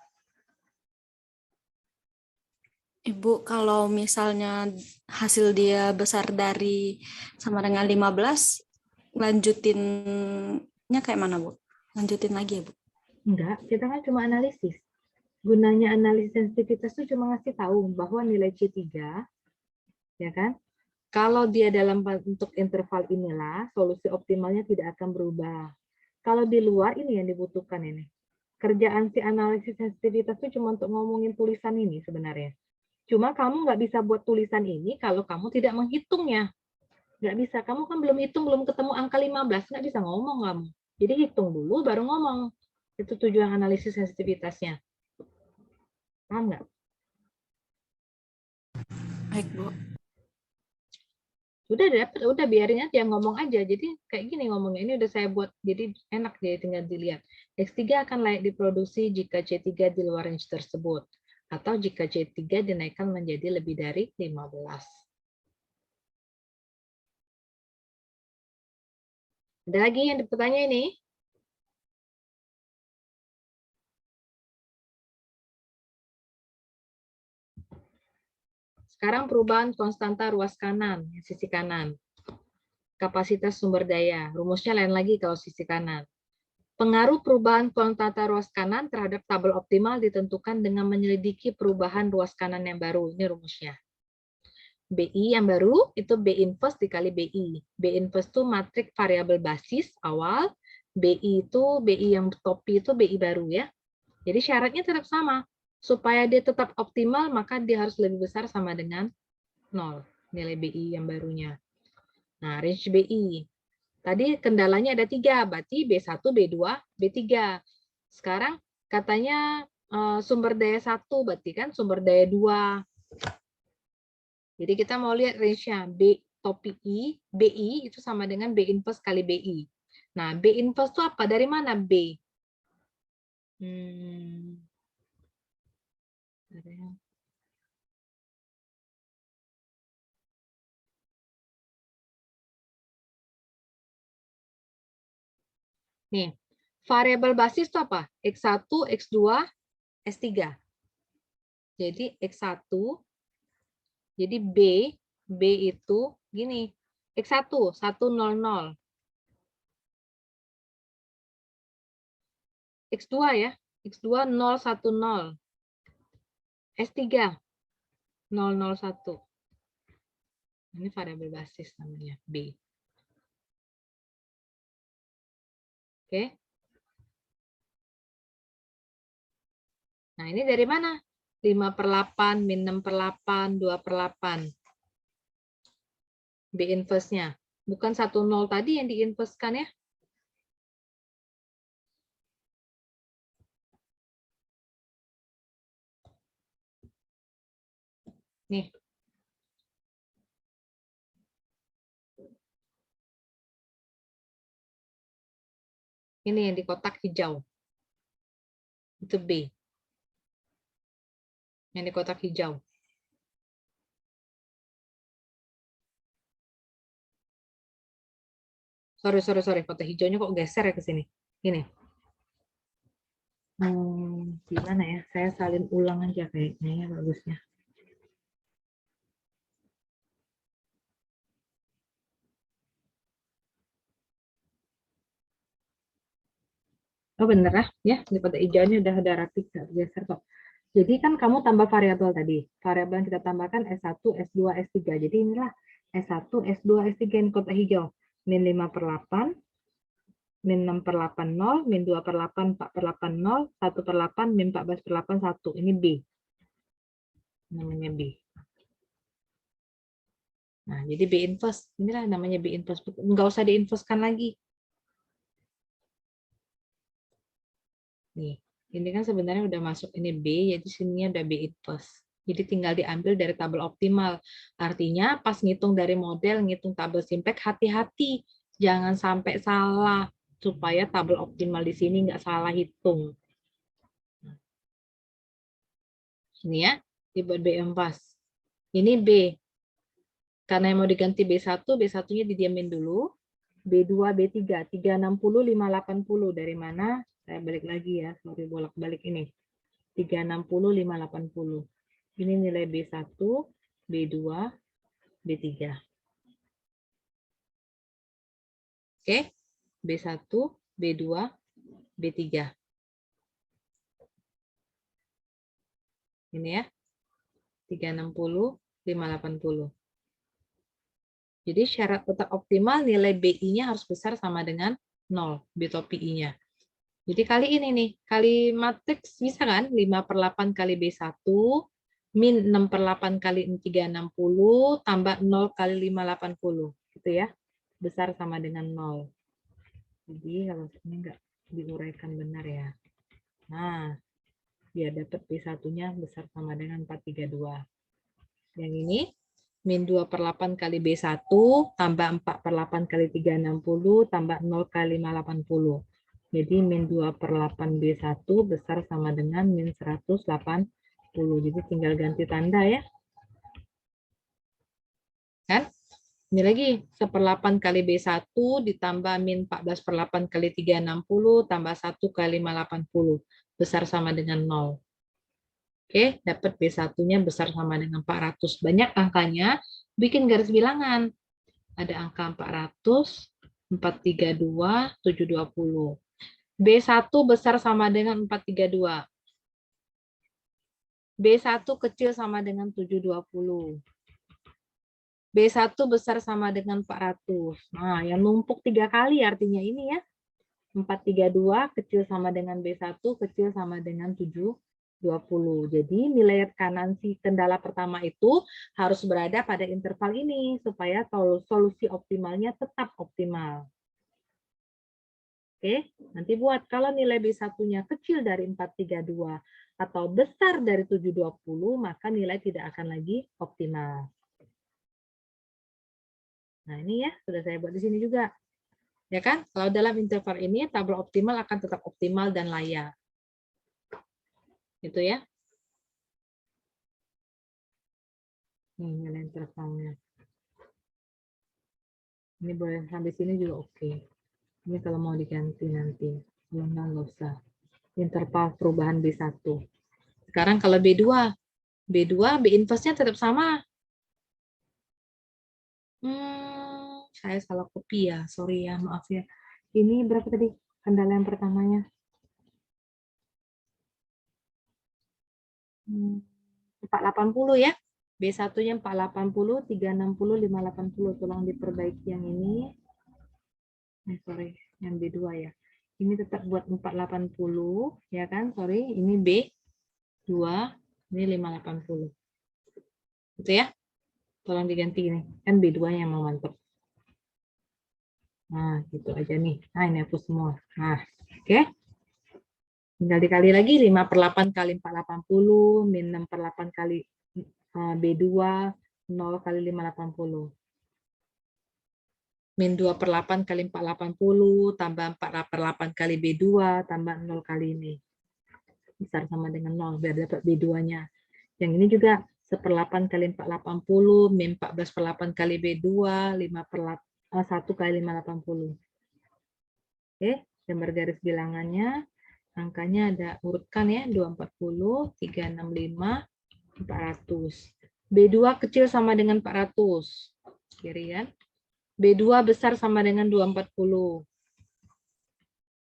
Ibu, kalau misalnya hasil dia besar dari sama dengan 15, lanjutinnya kayak mana, Bu? Lanjutin lagi ya, Bu? Enggak, kita kan cuma analisis. Gunanya analisis sensitivitas itu cuma ngasih tahu bahwa nilai C3, ya kan, kalau dia dalam bentuk interval inilah, solusi optimalnya tidak akan berubah. Kalau di luar, ini yang dibutuhkan ini. Kerjaan si analisis sensitivitas itu cuma untuk ngomongin tulisan ini sebenarnya. Cuma kamu nggak bisa buat tulisan ini kalau kamu tidak menghitungnya. Nggak bisa, kamu kan belum hitung, belum ketemu angka 15, nggak bisa ngomong kamu. Jadi hitung dulu, baru ngomong. Itu tujuan analisis sensitivitasnya. Paham nggak? Baik, Bu. Udah biarin aja ngomong aja. Jadi kayak gini ngomongnya, ini udah saya buat, jadi enak dia tinggal dilihat. X3 akan layak diproduksi jika C3 di luar range tersebut, atau jika C3 dinaikkan menjadi lebih dari 15. Ada lagi yang bertanya ini? Sekarang perubahan konstanta ruas kanan, sisi kanan. Kapasitas sumber daya, rumusnya lain lagi kalau sisi kanan. Pengaruh perubahan konstanta ruas kanan terhadap tabel optimal ditentukan dengan menyelidiki perubahan ruas kanan yang baru. Ini rumusnya. BI yang baru itu B inverse dikali BI. B inverse itu matrik variabel basis awal. BI itu BI yang topi itu BI baru ya. Jadi syaratnya tetap sama. Supaya dia tetap optimal, maka dia harus lebih besar sama dengan 0. Nilai BI yang barunya. Nah, range BI. Tadi kendalanya ada 3, berarti B1, B2, B3. Sekarang katanya sumber daya 1, berarti kan sumber daya 2. Jadi kita mau lihat range-nya. B topi I, BI itu sama dengan B inverse kali BI. Nah, B inverse itu apa? Dari mana B? Nih, variabel basis itu apa? X1, X2, S3. Jadi X1, jadi B itu gini, X1, 100. X2 ya, X2 010. S3 001. Ini variabel basis namanya B. Oke. Nah, ini dari mana? 5/8, min 6/8, 2/8. B inverse-nya. Bukan 10 tadi yang diinverse-kan ya. Nih. Ini yang di kotak hijau. Itu B. Yang di kotak hijau. Sorry. Foto hijaunya kok geser ya ke sini. Gini. Gimana ya? Saya salin ulang aja kayaknya ya bagusnya. Oh bener ya, di foto hijaunya udah ada rapi, nggak geser kok. Jadi kan kamu tambah variabel tadi. Variabel yang kita tambahkan S1, S2, S3. Jadi inilah S1, S2, S3 ini kotak hijau. Min 5/8, min 6/8, 0, min 2/8, 4/8, 0, 1/8, min 14/8, 1. Ini B. Namanya B. Nah, jadi B inverse. Inilah namanya B inverse. Nggak usah diinverskan lagi. Nih, ini kan sebenarnya udah masuk ini B, jadi sininya udah B inverse. Jadi tinggal diambil dari tabel optimal. Artinya pas ngitung dari model, ngitung tabel Simpek, hati-hati. Jangan sampai salah, supaya tabel optimal di sini nggak salah hitung. Ini ya, dibuat B inverse. Ini B. Karena yang mau diganti B1, B1-nya didiamin dulu. B2, B3, 360, 580. Dari mana? Saya balik lagi ya, sorry bolak-balik ini. 360, 580. Ini nilai B1, B2, B3. Oke, B1, B2, B3. Ini ya, 360, 580. Jadi syarat tetap optimal nilai BI-nya harus besar sama dengan 0, B topi I-nya. Jadi kali ini nih, kali matriks bisa kan? 5/8 kali B1, min 6/8 kali 360, tambah 0 kali 580. Gitu ya. Besar sama dengan 0. Jadi kalau ini enggak diuraikan benar ya. Nah, biar dapat B1-nya besar sama dengan 432. Yang ini, min 2/8 kali B1, tambah 4/8 kali 360, tambah 0 kali 580. Jadi min 2/8 B1 besar sama dengan min 180. Jadi tinggal ganti tanda ya. Kan? Ini lagi 1/8 kali B1 ditambah min 14/8 kali 360 tambah 1 kali 580. Besar sama dengan 0. Oke, dapat B1-nya besar sama dengan 400. Banyak angkanya, bikin garis bilangan. Ada angka 400, 432, 720. B1 besar sama dengan 432. B1 kecil sama dengan 720. B1 besar sama dengan 400. Nah, yang numpuk 3 kali artinya ini ya. 432 kecil sama dengan B1, kecil sama dengan 720. Jadi nilai kanan si kendala pertama itu harus berada pada interval ini supaya solusi optimalnya tetap optimal. Oke, nanti buat kalau nilai B1-nya kecil dari 432 atau besar dari 720, maka nilai tidak akan lagi optimal. Nah, ini ya, sudah saya buat di sini juga. Ya kan? Kalau dalam interval ini, tabel optimal akan tetap optimal dan layak. Itu ya. Ini nilai intervalnya. Ini boleh sampai sini juga oke. Ini kalau mau diganti nanti. Kalau nggak usah. Interval perubahan B1. Sekarang kalau B2. B2, B inverse-nya tetap sama. Saya salah copy ya. Sorry ya, maaf ya. Ini berapa tadi kendala yang pertamanya? 480 ya. B1-nya 480, 360, 580. Tolong diperbaiki yang ini. Sorry, yang B2 ya. Ini tetap buat 480, ya kan? Sorry, ini B2, ini 580. Gitu ya. Tolong diganti ini. Kan B2-nya yang mau mantap. Nah, gitu aja nih. Nah, ini hapus semua. Nah, oke. Tinggal dikali lagi 5/8 kali 480, min 6/8 kali B2, 0 kali 580. Min 2/8 kali 480, tambah 4/8 kali B2, tambah 0 kali ini. Besar sama dengan 0, biar dapat B2-nya. Yang ini juga 1/8 kali 480, min 14/8 kali B2, 1 kali 580. Oke, gambar garis bilangannya. Angkanya ada urutkan ya, 240, 365, 400. B2 kecil sama dengan 400. Kiri kan? B2 besar sama dengan 240.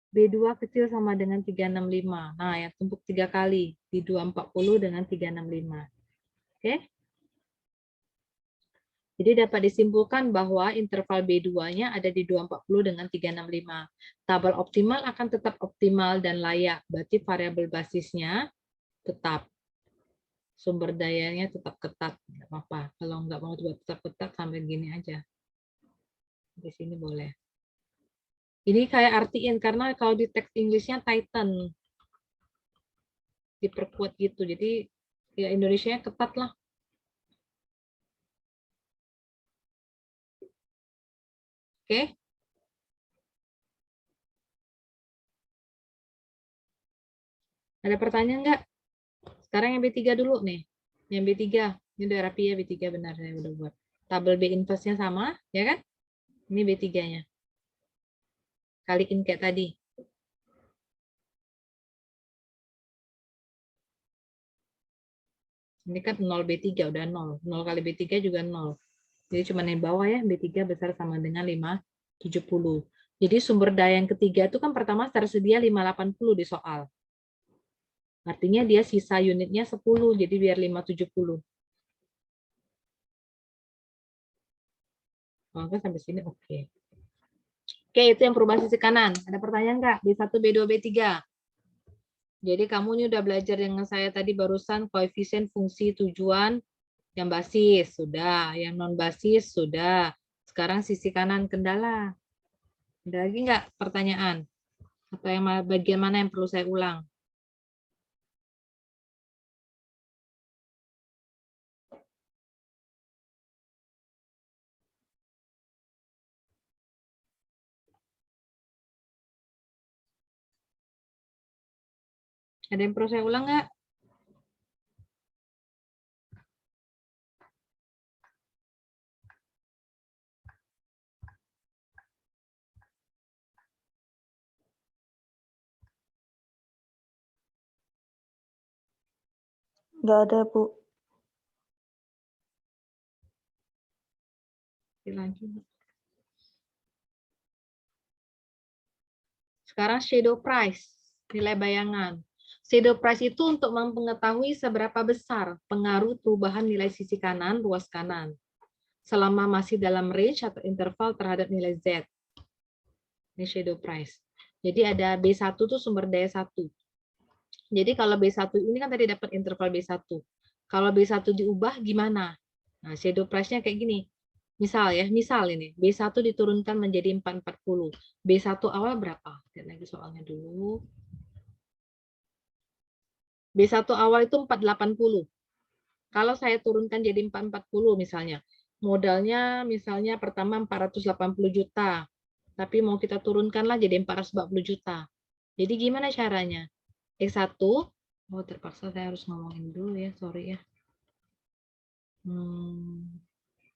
B2 kecil sama dengan 365. Nah, yang tumpuk 3 kali. Di 240 dengan 365. Oke? Jadi dapat disimpulkan bahwa interval B2-nya ada di 240 dengan 365. Tabel optimal akan tetap optimal dan layak. Berarti variabel basisnya tetap. Sumber dayanya tetap ketat. Nggak apa-apa. Kalau nggak mau tetap ketat, sampai gini aja. Di sini boleh. Ini kayak artiin, karena kalau di teks Inggrisnya Titan. Diperkuat gitu. Jadi ya Indonesia ketat lah. Oke? Ada pertanyaan nggak? Sekarang yang B3 dulu nih. Yang B3. Ini udah rapi ya B3, benar saya udah buat. Tabel B inverse-nya sama, ya kan? Ini B3-nya. Kaliin kayak tadi. Ini kan 0 B3, udah 0. 0 kali B3 juga 0. Jadi cuma yang bawah ya, B3 besar sama dengan 570. Jadi sumber daya yang ketiga itu kan pertama tersedia 580 di soal. Artinya dia sisa unitnya 10, jadi biar 570. Maka sampai sini oke. Oke, itu yang perubahan sisi kanan. Ada pertanyaan nggak? B1, B2, B3. Jadi kamu ini udah belajar dengan saya tadi barusan koefisien fungsi tujuan yang basis, sudah. Yang non basis, sudah. Sekarang sisi kanan kendala. Ada lagi nggak pertanyaan? Atau yang bagian mana yang perlu saya ulang? Ada yang perlu saya ulang nggak? Nggak ada, Bu. Lanjut. Sekarang shadow price, nilai bayangan. Shadow price itu untuk mengetahui seberapa besar pengaruh perubahan nilai sisi kanan, ruas kanan, selama masih dalam range atau interval terhadap nilai Z. Ini shadow price. Jadi ada B1 tuh sumber daya 1. Jadi kalau B1 ini kan tadi dapat interval B1. Kalau B1 diubah gimana? Nah, shadow price-nya kayak gini. Misal ya, misal ini B1 diturunkan menjadi 440. B1 awal berapa? Lihat lagi soalnya dulu. B1 awal itu 480. Kalau saya turunkan jadi 440 misalnya. Modalnya misalnya pertama 480 juta. Tapi mau kita turunkanlah jadi 440 juta. Jadi gimana caranya? X1, oh terpaksa saya harus ngomongin dulu ya, sorry ya.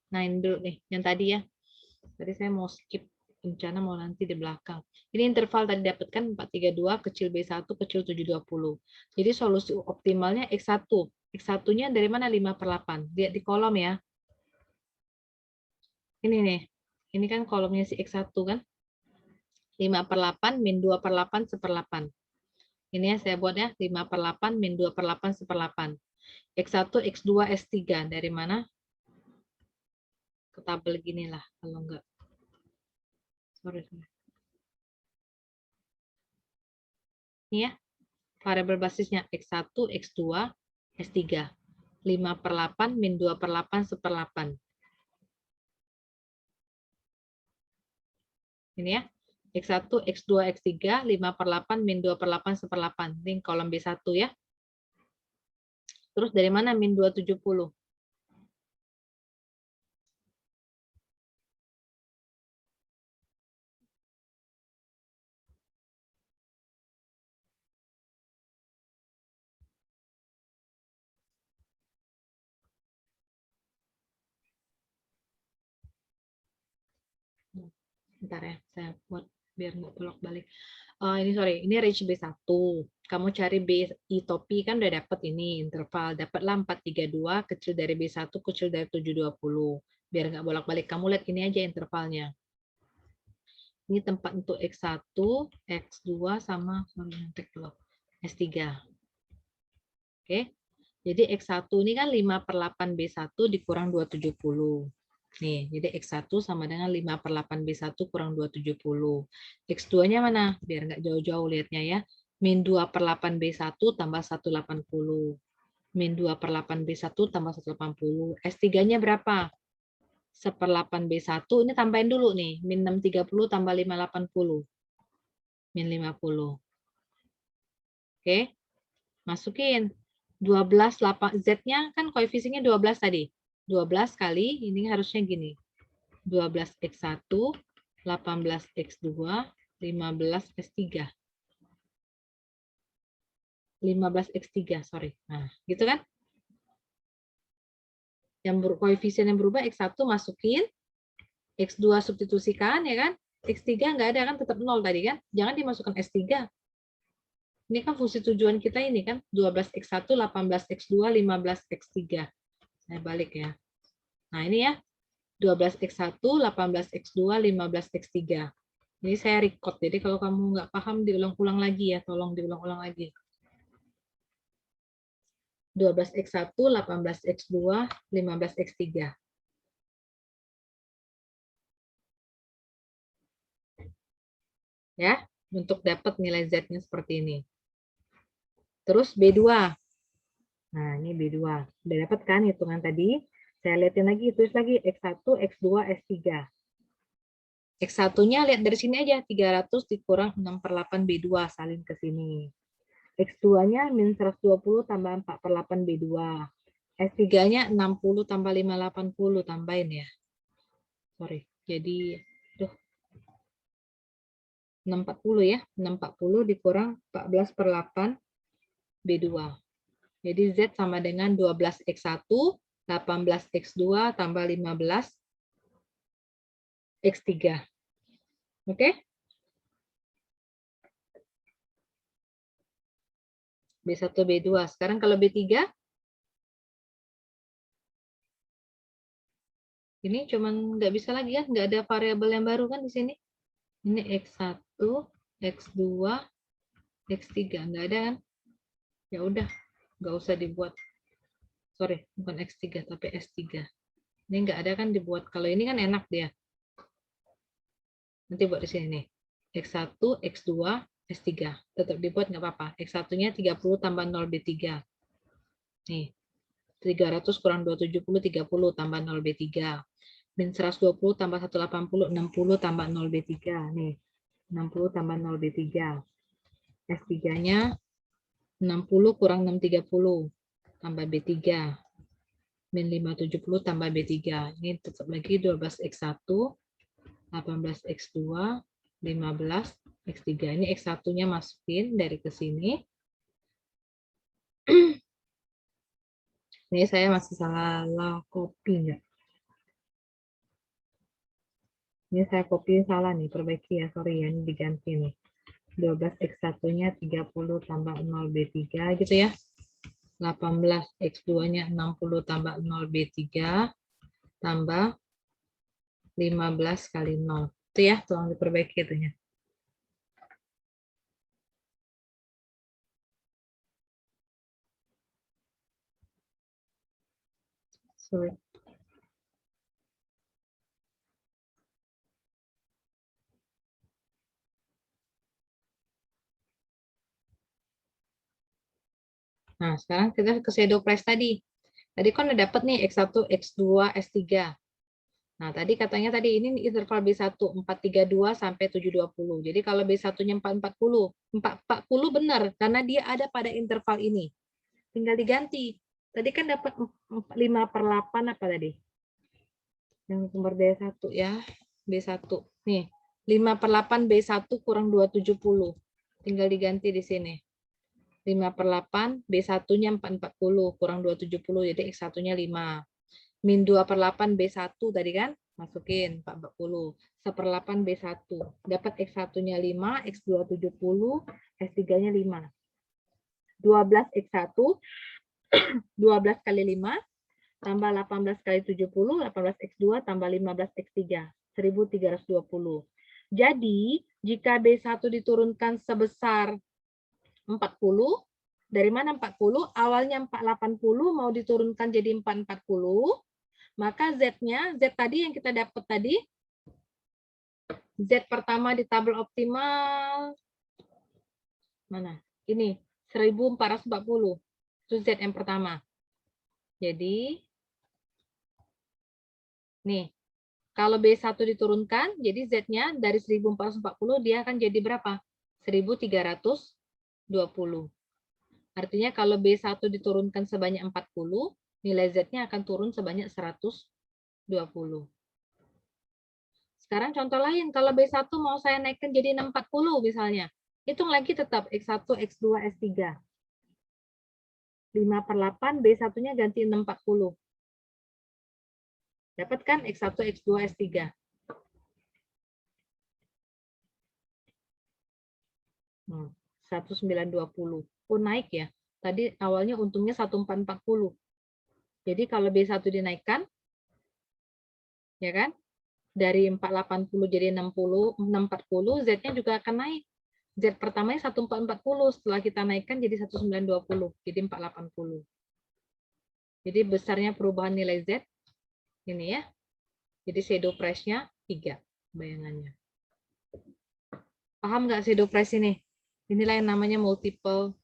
Nah ini dulu nih, yang tadi ya. Tadi saya mau skip, rencana mau nanti di belakang. Ini interval tadi dapatkan 432, kecil B1, kecil 720. Jadi solusi optimalnya X1. X1-nya dari mana 5/8? Lihat di kolom ya. Ini nih, ini kan kolomnya si X1 kan. 5/8 min 2/8 1/8. Ini ya saya buat ya, 5/8 min 2/8 1/8. X1, X2, S3. Dari mana? Ke tabel gini lah, kalau enggak. Sorry. Ini ya, variabel basisnya X1, X2, S3. 5/8 min 2/8 1/8. Ini ya, X1, X2, X3, 5/8 min 2/8 1/8. Ini kolom B1 ya. Terus dari mana min 270? Bentar ya, saya buat biar nggak bolak-balik. Ini sorry, ini range B1. Kamu cari BI topi kan udah dapat ini interval. Dapatlah 432 kecil dari B1 kecil dari 720. Biar nggak bolak-balik. Kamu lihat ini aja intervalnya. Ini tempat untuk X1, X2 sama S3. Oke. Jadi X1 ini kan 5/8 B1 dikurang 270. Nih, jadi X1 sama dengan 5/8 B1 kurang 270. X2-nya mana? Biar nggak jauh-jauh lihatnya ya. Min 2/8 B1 tambah 180. Min 2/8 B1 tambah 180. S3-nya berapa? 1/8 B1. Ini tambahin dulu nih. Min 630 tambah 580. Min 50. Oke. Masukin. 12, Z-nya kan koefisiennya 12 tadi. 12 kali, ini harusnya gini. 12X1, 18X2, 15S3. 15X3, sorry. Nah, gitu kan? Yang koefisien yang berubah X1 masukin, X2 substitusikan, ya kan? X3 nggak ada kan, tetap 0 tadi kan? Jangan dimasukkan S3. Ini kan fungsi tujuan kita ini kan, 12X1, 18X2, 15X3. Saya balik ya. Nah, ini ya. 12X1, 18X2, 15X3. Ini saya record, jadi kalau kamu nggak paham diulang-ulang lagi ya, tolong diulang-ulang lagi. 12X1, 18X2, 15X3. Ya, untuk dapat nilai Z-nya seperti ini. Terus B2. Nah, ini B2. Udah dapat kan hitungan tadi? Saya lihatin lagi, tulis lagi X1, X2, S3. X1-nya lihat dari sini aja, 300 dikurang 6/8 B2, salin ke sini. X2-nya min 120 tambah 4/8 B2. S3-nya 60 tambah 580, tambahin ya. Sorry, jadi 640 ya. 640 dikurang 14/8 B2. Jadi Z sama dengan 12X1, 18X2 tambah 15X3. Oke? B1, B2. Sekarang kalau B3, ini cuman nggak bisa lagi kan, nggak ada variabel yang baru kan di sini. Ini X1, X2, X3, nggak ada kan? Ya udah, nggak usah dibuat. Sorry, bukan X3, tapi S3. Ini nggak ada kan dibuat. Kalau ini kan enak dia. Nanti buat di sini nih. X1, X2, S3. Tetap dibuat nggak apa-apa. X1-nya 30 tambah 0 B3. Nih, 300 kurang 270, 30 tambah 0 B3. Min 120 tambah 180, 60 tambah 0 B3. Nih, 60 tambah 0 B3. S3-nya 60 kurang 630 tambah B3. Min 570 tambah B3. Ini tetap lagi 12X1, 18X2, 15X3. Ini X1-nya masukin dari ke sini. Ini saya masih salah copy nggak? Ini saya copy salah nih, perbaiki ya, sorry ya, ini diganti nih. 12X1-nya 30 tambah 0 B3 gitu ya. 18X2-nya 60 tambah 0 B3 tambah 15 kali 0. Itu ya, tolong diperbaiki itunya. Sorry. Nah, sekarang kita ke shadow price tadi. Tadi kan udah dapet nih X1, X2, S3. Nah, tadi katanya tadi ini interval B1 432 sampai 720. Jadi kalau B1-nya 440, 440 benar karena dia ada pada interval ini. Tinggal diganti. Tadi kan dapat 5/8 apa tadi? Yang sumber daya 1 ya. B1. Nih, 5/8 B1 kurang 270. Tinggal diganti di sini. 5/8, B1-nya 440, kurang 270, jadi X1-nya 5. Min 2/8 B1 tadi kan, Masukin 40. 1/8 B1. Dapat X1-nya 5, X2 70, S3-nya 5. 12 X1, 12 kali 5, tambah 18 kali 70, 18 X2, tambah 15 X3, 1320. Jadi, jika B1 diturunkan sebesar 40, dari mana 40? Awalnya 480 mau diturunkan jadi 440, maka Z-nya, Z tadi yang kita dapat tadi, Z pertama di tabel optimal, mana? Ini, 1440. Itu Z yang pertama. Jadi, nih, kalau B1 diturunkan, jadi Z-nya dari 1440 dia akan jadi berapa? 1320. Artinya kalau B1 diturunkan sebanyak 40, nilai Z-nya akan turun sebanyak 120. Sekarang contoh lain, kalau B1 mau saya naikkan jadi 640 misalnya. Hitung lagi tetap X1, X2, S3. 5/8, B1-nya ganti 640. Dapat kan X1, X2, S3. 1920. Oh, naik ya. Tadi awalnya untungnya 1440. Jadi kalau B1 dinaikkan, ya kan? Dari 480 jadi 640, Z-nya juga akan naik. Z pertamanya 1440, setelah kita naikkan jadi 1920, jadi 480. Jadi besarnya perubahan nilai Z, ini ya. Jadi shadow price-nya 3, bayangannya. Paham nggak shadow price ini? Inilah yang namanya multiple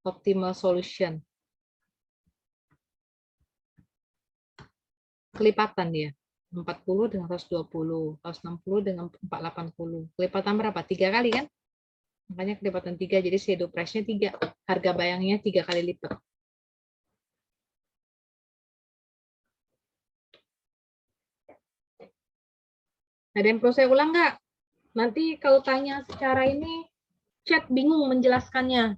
optimal solution. Kelipatan dia. 40 dengan 120, 160 dengan 480. Kelipatan berapa? 3 kali kan? Makanya kelipatan 3, jadi shadow price-nya 3. Harga bayangnya 3 kali lipat. Ada yang perlu saya ulang nggak? Nanti kalau tanya secara ini, chat bingung menjelaskannya.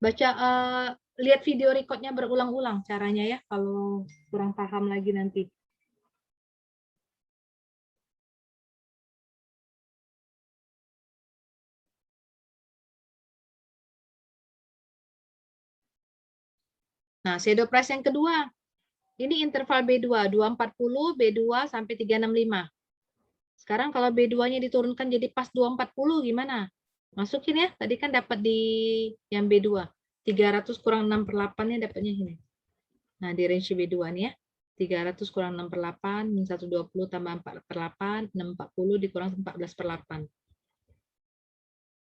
Baca, lihat video recordnya berulang-ulang caranya ya, kalau kurang paham lagi nanti. Nah, shadow price yang kedua. Ini interval B2, 240, B2 sampai 365. Sekarang kalau B2-nya diturunkan jadi pas 240 gimana? Masukin ya, tadi kan dapat di yang B2. 300 kurang 6/8-nya dapatnya ini. Nah, di range B2 nih ya. 300 kurang 6/8, min 120 tambah 4/8, 640 dikurang 14/8.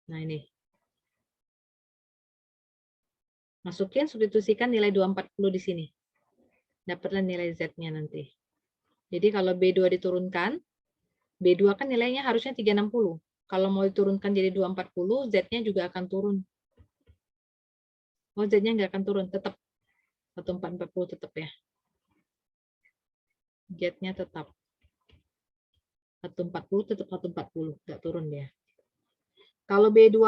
Nah, ini. Masukin, substitusikan nilai 240 di sini. Dapatlah nilai Z-nya nanti. Jadi kalau B2 diturunkan, B2 kan nilainya harusnya 360. Kalau mau diturunkan jadi 240, Z-nya juga akan turun. Oh, Z-nya nggak akan turun, tetap. 1440 tetap ya. Z-nya tetap. 140 tetap 140, nggak turun dia. Kalau B2,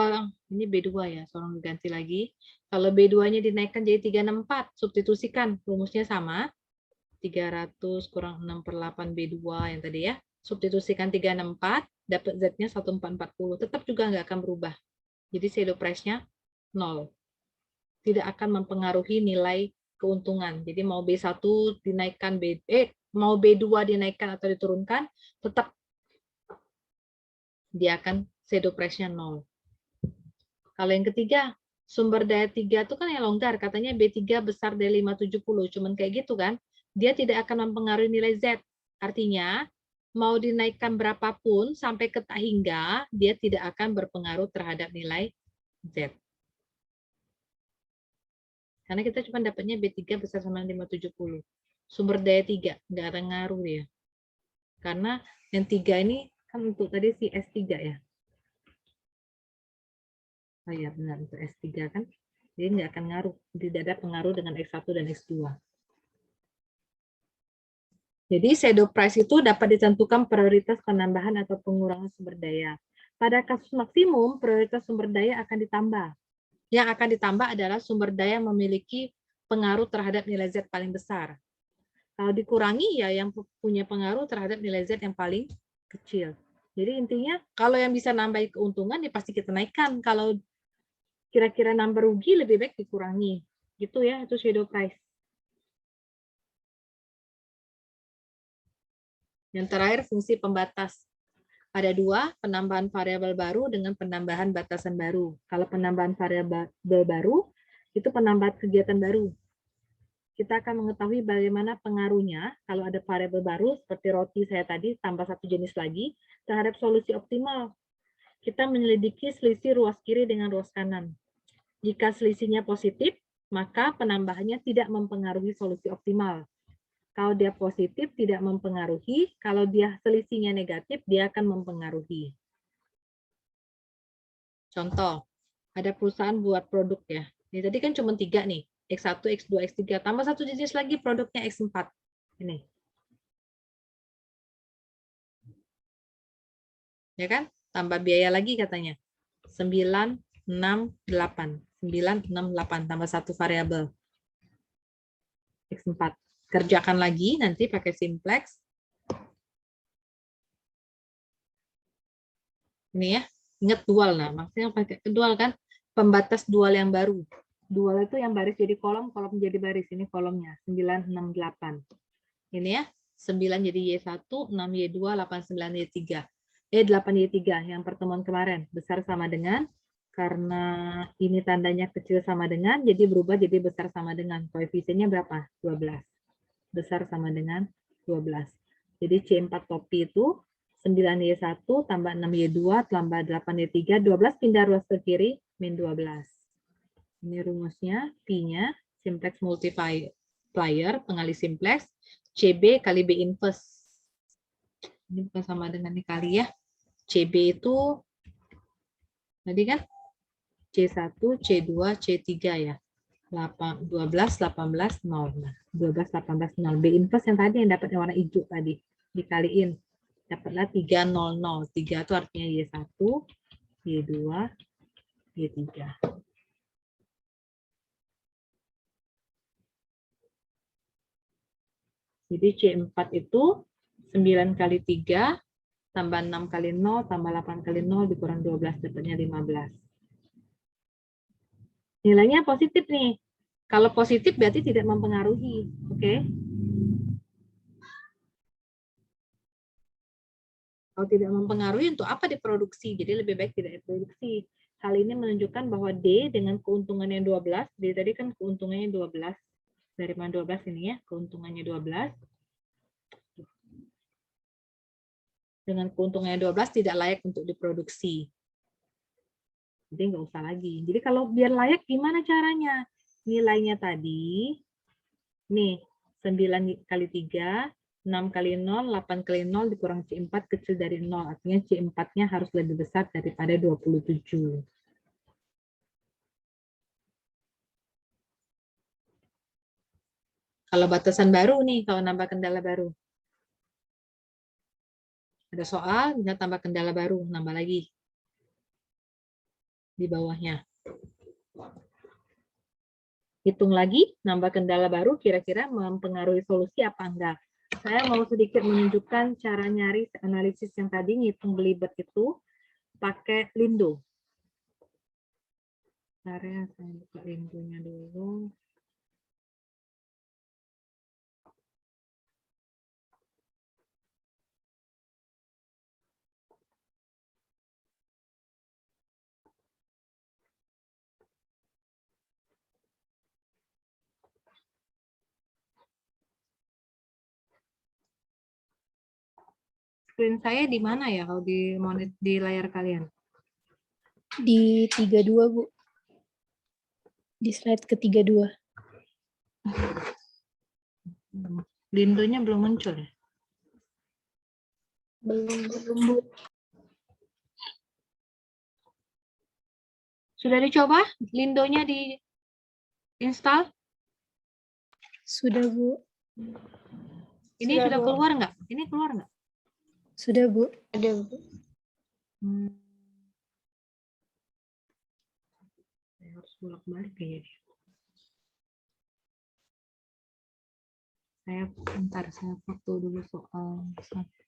ini B2 ya, tolong diganti lagi. Kalau B2-nya dinaikkan jadi 364, substitusikan, rumusnya sama. 300 kurang 6/8 B2 yang tadi ya. Substitusikan 364, dapat Z-nya 1440. Tetap juga nggak akan berubah. Jadi shadow price-nya 0. Tidak akan mempengaruhi nilai keuntungan. Jadi mau B1 dinaikkan, mau B2 dinaikkan atau diturunkan, tetap dia akan shadow price-nya 0. Kalau yang ketiga, sumber daya 3 itu kan yang longgar, katanya B3 besar dari 570, cuman kayak gitu kan, dia tidak akan mempengaruhi nilai Z. Artinya, mau dinaikkan berapapun sampai ke tak hingga, dia tidak akan berpengaruh terhadap nilai Z. Karena kita cuma dapatnya B3 besar sama 570. Sumber daya 3, nggak ada ngaruh ya. Karena yang 3 ini kan untuk tadi si S3 ya. Oh iya benar, untuk S3 kan. Jadi nggak akan ngaruh. Tidak ada pengaruh dengan X1 dan X2. Jadi shadow price itu dapat ditentukan prioritas penambahan atau pengurangan sumber daya. Pada kasus maksimum, prioritas sumber daya akan ditambah. Yang akan ditambah adalah sumber daya memiliki pengaruh terhadap nilai Z paling besar. Kalau dikurangi, ya yang punya pengaruh terhadap nilai Z yang paling kecil. Jadi intinya, kalau yang bisa nambah keuntungan, ya pasti kita naikkan. Kalau kira-kira nambah rugi, lebih baik dikurangi. Gitu ya, itu shadow price. Yang terakhir, fungsi pembatas. Ada dua, penambahan variabel baru dengan penambahan batasan baru. Kalau penambahan variabel baru, itu penambahan kegiatan baru. Kita akan mengetahui bagaimana pengaruhnya kalau ada variabel baru, seperti roti saya tadi, tambah satu jenis lagi, terhadap solusi optimal. Kita menyelidiki selisih ruas kiri dengan ruas kanan. Jika selisihnya positif, maka penambahannya tidak mempengaruhi solusi optimal. Kalau dia positif, tidak mempengaruhi. Kalau dia selisihnya negatif, dia akan mempengaruhi. Contoh, ada perusahaan buat produk ya. Ini tadi kan cuma 3 nih. X1, X2, X3. Tambah satu jenis lagi produknya X4. Ini. Ya kan? Tambah biaya lagi katanya. 968. 968 tambah satu variabel. X4. Kerjakan lagi nanti pakai simplex. Ini ya, ingat dual. Nah, maksudnya pakai dual kan, pembatas dual yang baru. Dual itu yang baris jadi kolom, kolom jadi baris. Ini kolomnya, 968. Ini ya, 9 jadi Y1, 6 Y2, 8, 9 Y3. 8 Y3 yang pertemuan kemarin. Besar sama dengan, karena ini tandanya kecil sama dengan, jadi berubah jadi besar sama dengan. Koefisiennya berapa? 12. Besar sama dengan 12. Jadi C4 topi itu 9Y1 tambah 6Y2 tambah 8Y3, 12 pindah ruas ke kiri, min 12. Ini rumusnya, P-nya, simplex multiplier, pengali simplex, CB kali B inverse. Ini bukan sama dengan dikali ya. CB itu, tadi kan, C1, C2, C3 ya. 12, 18, 0. Nah, 12, 18, 0. B inverse yang tadi yang dapat yang warna hijau tadi. Dikaliin. Dapatlah 300. 3 itu artinya Y1, Y2, Y3. Jadi C4 itu 9 kali 3, tambah 6 kali 0, tambah 8 kali 0, dikurang 12, dapatnya 15. Nilainya positif nih. Kalau positif berarti tidak mempengaruhi. Oke? Kalau tidak mempengaruhi, untuk apa diproduksi? Jadi lebih baik tidak diproduksi. Hal ini menunjukkan bahwa D dengan keuntungannya 12, D tadi kan keuntungannya 12. Dari mana 12 ini ya? Keuntungannya 12. Dengan keuntungannya 12 tidak layak untuk diproduksi. Jadi nggak usah lagi. Jadi kalau biar layak gimana caranya? Nilainya tadi, nih 9 kali 3, 6 kali 0, 8 kali 0 dikurang C4 kecil dari 0. Artinya C4-nya harus lebih besar daripada 27. Kalau batasan baru nih, kalau nambah kendala baru. Ada soal, bisa tambah kendala baru, nambah lagi. Di bawahnya. Hitung lagi, nambah kendala baru, kira-kira mempengaruhi solusi apa enggak. Saya mau sedikit menunjukkan cara nyari analisis yang tadi, ngitung belibet itu, pakai Lindo. Saya buka Lindonya dulu. Screen saya di mana ya kalau di layar kalian? Di 32, Bu. Di slide ke-32. Lindonya belum muncul ya? Belum, Bu. Sudah dicoba Lindonya di install? Sudah, Bu. Ini sudah keluar nggak? Ini keluar nggak? Sudah, Bu. Ada, Bu. Saya harus bolak-balik kayaknya. Saya foto dulu soal satu.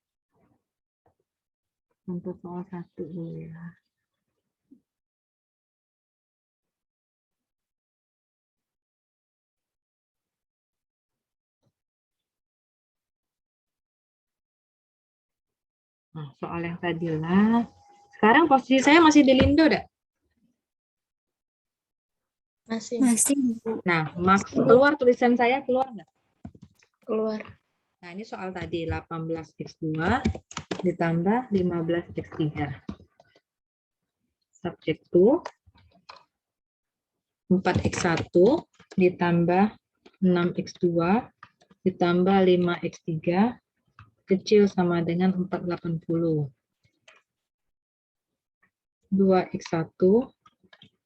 Untuk soal satu dulu ya. Nah, soal yang tadi lah. Sekarang posisi saya masih di Lindo, dah. Masih. Nah, keluar tulisan saya, keluar nggak? Keluar. Nah, ini soal tadi 18x2 ditambah 15x3. Subjek to 4x1 ditambah 6x2 ditambah 5x3 kecil sama dengan 480. 2x1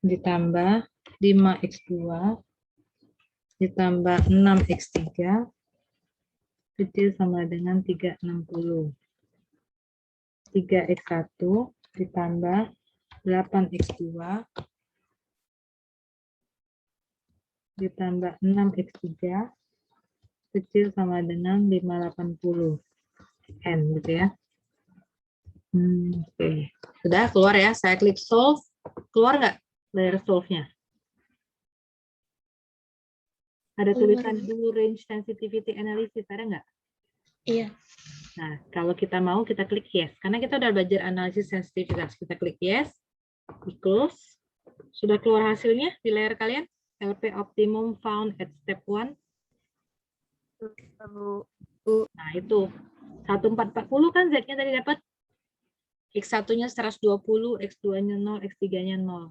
ditambah 5x2 ditambah 6x3 kecil sama dengan 360. 3x1 ditambah 8x2 ditambah 6x3 kecil sama dengan 580. N gitu ya. Oke. Sudah keluar ya, saya klik solve. Keluar nggak dari solve-nya? Ada tulisan do range sensitivity analysis, ada nggak? Iya. Nah, kalau kita mau, kita klik yes. Karena kita udah belajar analisis sensitivitas. Kita klik yes, di close. Sudah keluar hasilnya di layar kalian? LP optimum found at step 1. Nah, itu. 1440 kan Z-nya tadi dapat. X1-nya 120, X2-nya 0, X3-nya 0.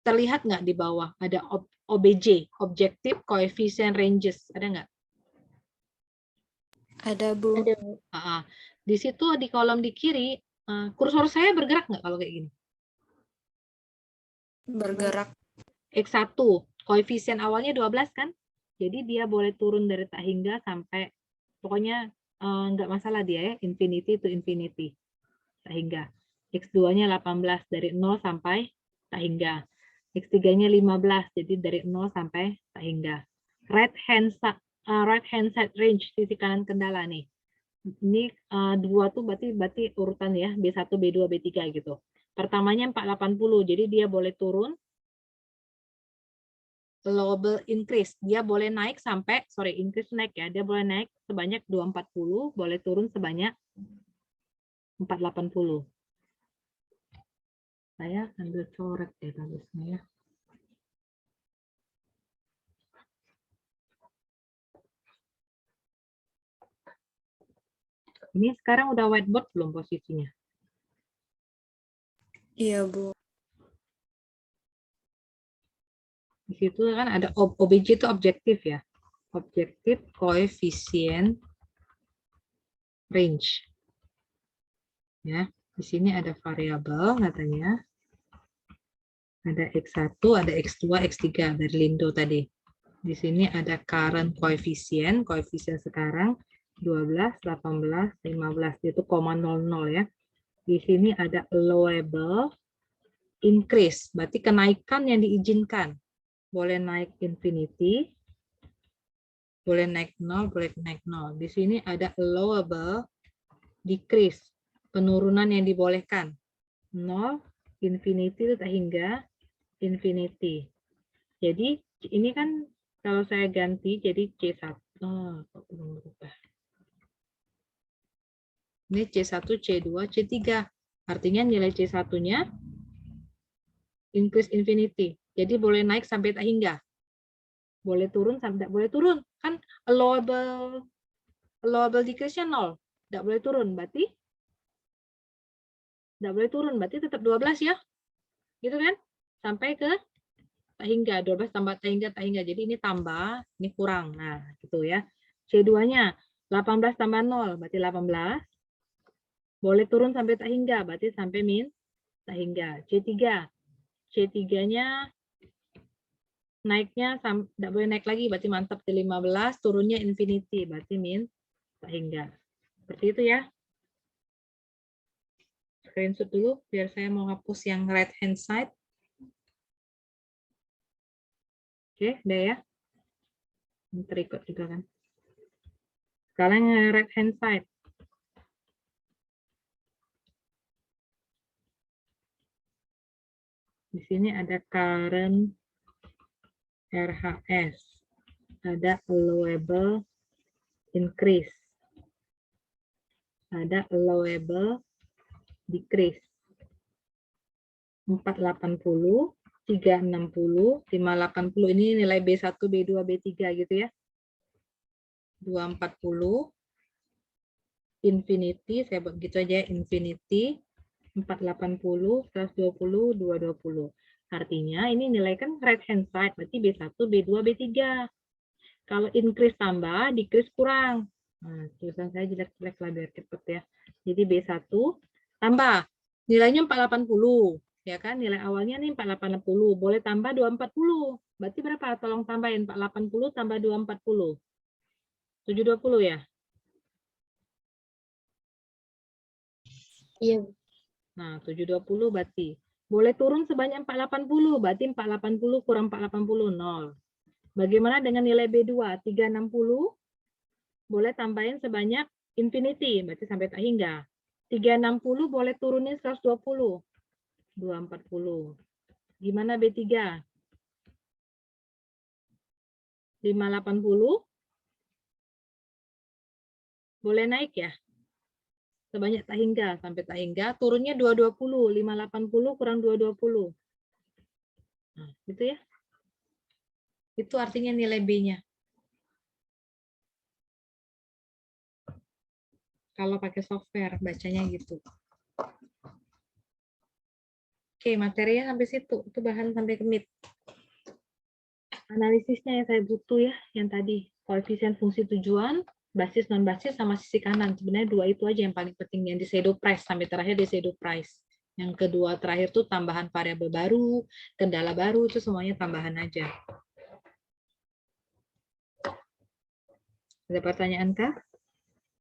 Terlihat nggak di bawah? Ada OBJ, Objective Coefficient Ranges. Ada nggak? Ada, Bu. Ada. Di situ di kolom di kiri, kursor saya bergerak nggak kalau kayak gini? Bergerak. X1, koefisien awalnya 12 kan? Jadi dia boleh turun dari tak hingga sampai, pokoknya nggak masalah dia ya, infinity to infinity. Tak hingga. X2-nya 18, dari 0 sampai tak hingga. X3-nya 15, jadi dari 0 sampai tak hingga. Right hand side range, sisi kanan kendala nih. Ini 2 tuh berarti urutan ya, B1, B2, B3 gitu. Pertamanya 480, jadi dia boleh turun. Allowable increase, dia boleh naik sampai, increase naik ya, dia boleh naik sebanyak 240, boleh turun sebanyak 480. Saya ambil coret ya bagusnya ya. Ini sekarang udah whiteboard belum posisinya? Iya, Bu. Di situ kan ada OBJ itu objektif ya. Objective Coefficient Range. Ya, di sini ada variabel katanya. Ada X1, ada X2, X3 dari Lindo tadi. Di sini ada current koefisien sekarang 12, 18, 15 itu 0,00 ya. Di sini ada allowable increase, berarti kenaikan yang diizinkan. Boleh naik infinity, boleh naik 0, boleh naik 0. Di sini ada allowable decrease, penurunan yang dibolehkan. 0, infinity itu tak hingga infinity. Jadi ini kan kalau saya ganti jadi C1. Kok belum berubah. Ini C1, C2, C3. Artinya nilai C1-nya increase infinity. Jadi boleh naik sampai tak hingga. Boleh turun sampai tidak boleh turun. Kan allowable decrease-nya 0. Tidak boleh turun. Berarti tidak boleh turun. Berarti tetap 12 ya. Gitu kan? Sampai ke tak hingga. 12 tambah tak hingga. Jadi ini tambah, ini kurang. Nah, gitu ya. C2-nya 18 tambah 0. Berarti 18. Boleh turun sampai tak hingga. Berarti sampai min tak hingga. C3. C3-nya naiknya tidak boleh naik lagi, berarti mantap di 15, turunnya infinity, berarti min tak hingga. Seperti itu ya. Screenshot dulu, biar saya mau hapus yang right hand side. Oke, udah ya. Terikut juga kan. Sekarang right hand side. Di sini ada current RHS. Ada allowable increase. Ada allowable decrease. 480, 360, 580 ini nilai B1, B2, B3 gitu ya. 240, infinity, saya buat gitu aja, infinity, 480, 120, 220. Artinya ini nilai kan right hand side, berarti B1, B2, B3. Kalau increase tambah, decrease kurang. Nah, tulisan saya jelek-jelek lah biar cepet ya. Jadi B1 tambah, nilainya 480. Ya kan, nilai awalnya nih 480, boleh tambah 240. Berarti berapa? Tolong tambahin 480 tambah 240. 720 ya? Iya, Bu. Nah, 720 berarti. Boleh turun sebanyak 480, berarti 480 kurang 480, 0. Bagaimana dengan nilai B2? 360, boleh tambahin sebanyak infinity, berarti sampai tak hingga. 360 boleh turunin 120. 240. Gimana B3? 580 boleh naik ya? Sebanyak tak hingga, sampai tak hingga, turunnya 220. 580 kurang 220. Nah, gitu ya. Itu artinya nilai B-nya. Kalau pakai software, bacanya gitu. Oke, materinya sampai situ. Itu bahan sampai ke mid. Analisisnya yang saya butuh ya, yang tadi. Koefisien fungsi tujuan, basis non-basis, sama sisi kanan. Sebenarnya dua itu aja yang paling penting. Yang di shadow price, sampai terakhir di shadow price. Yang kedua terakhir tuh tambahan variabel baru, kendala baru, itu semuanya tambahan aja. Ada pertanyaan kah?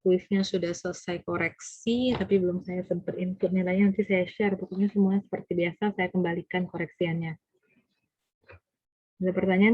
Kuisnya sudah selesai koreksi, tapi belum saya sempat input nilainya, nanti saya share. Pokoknya semuanya seperti biasa, saya kembalikan koreksiannya. Ada pertanyaan?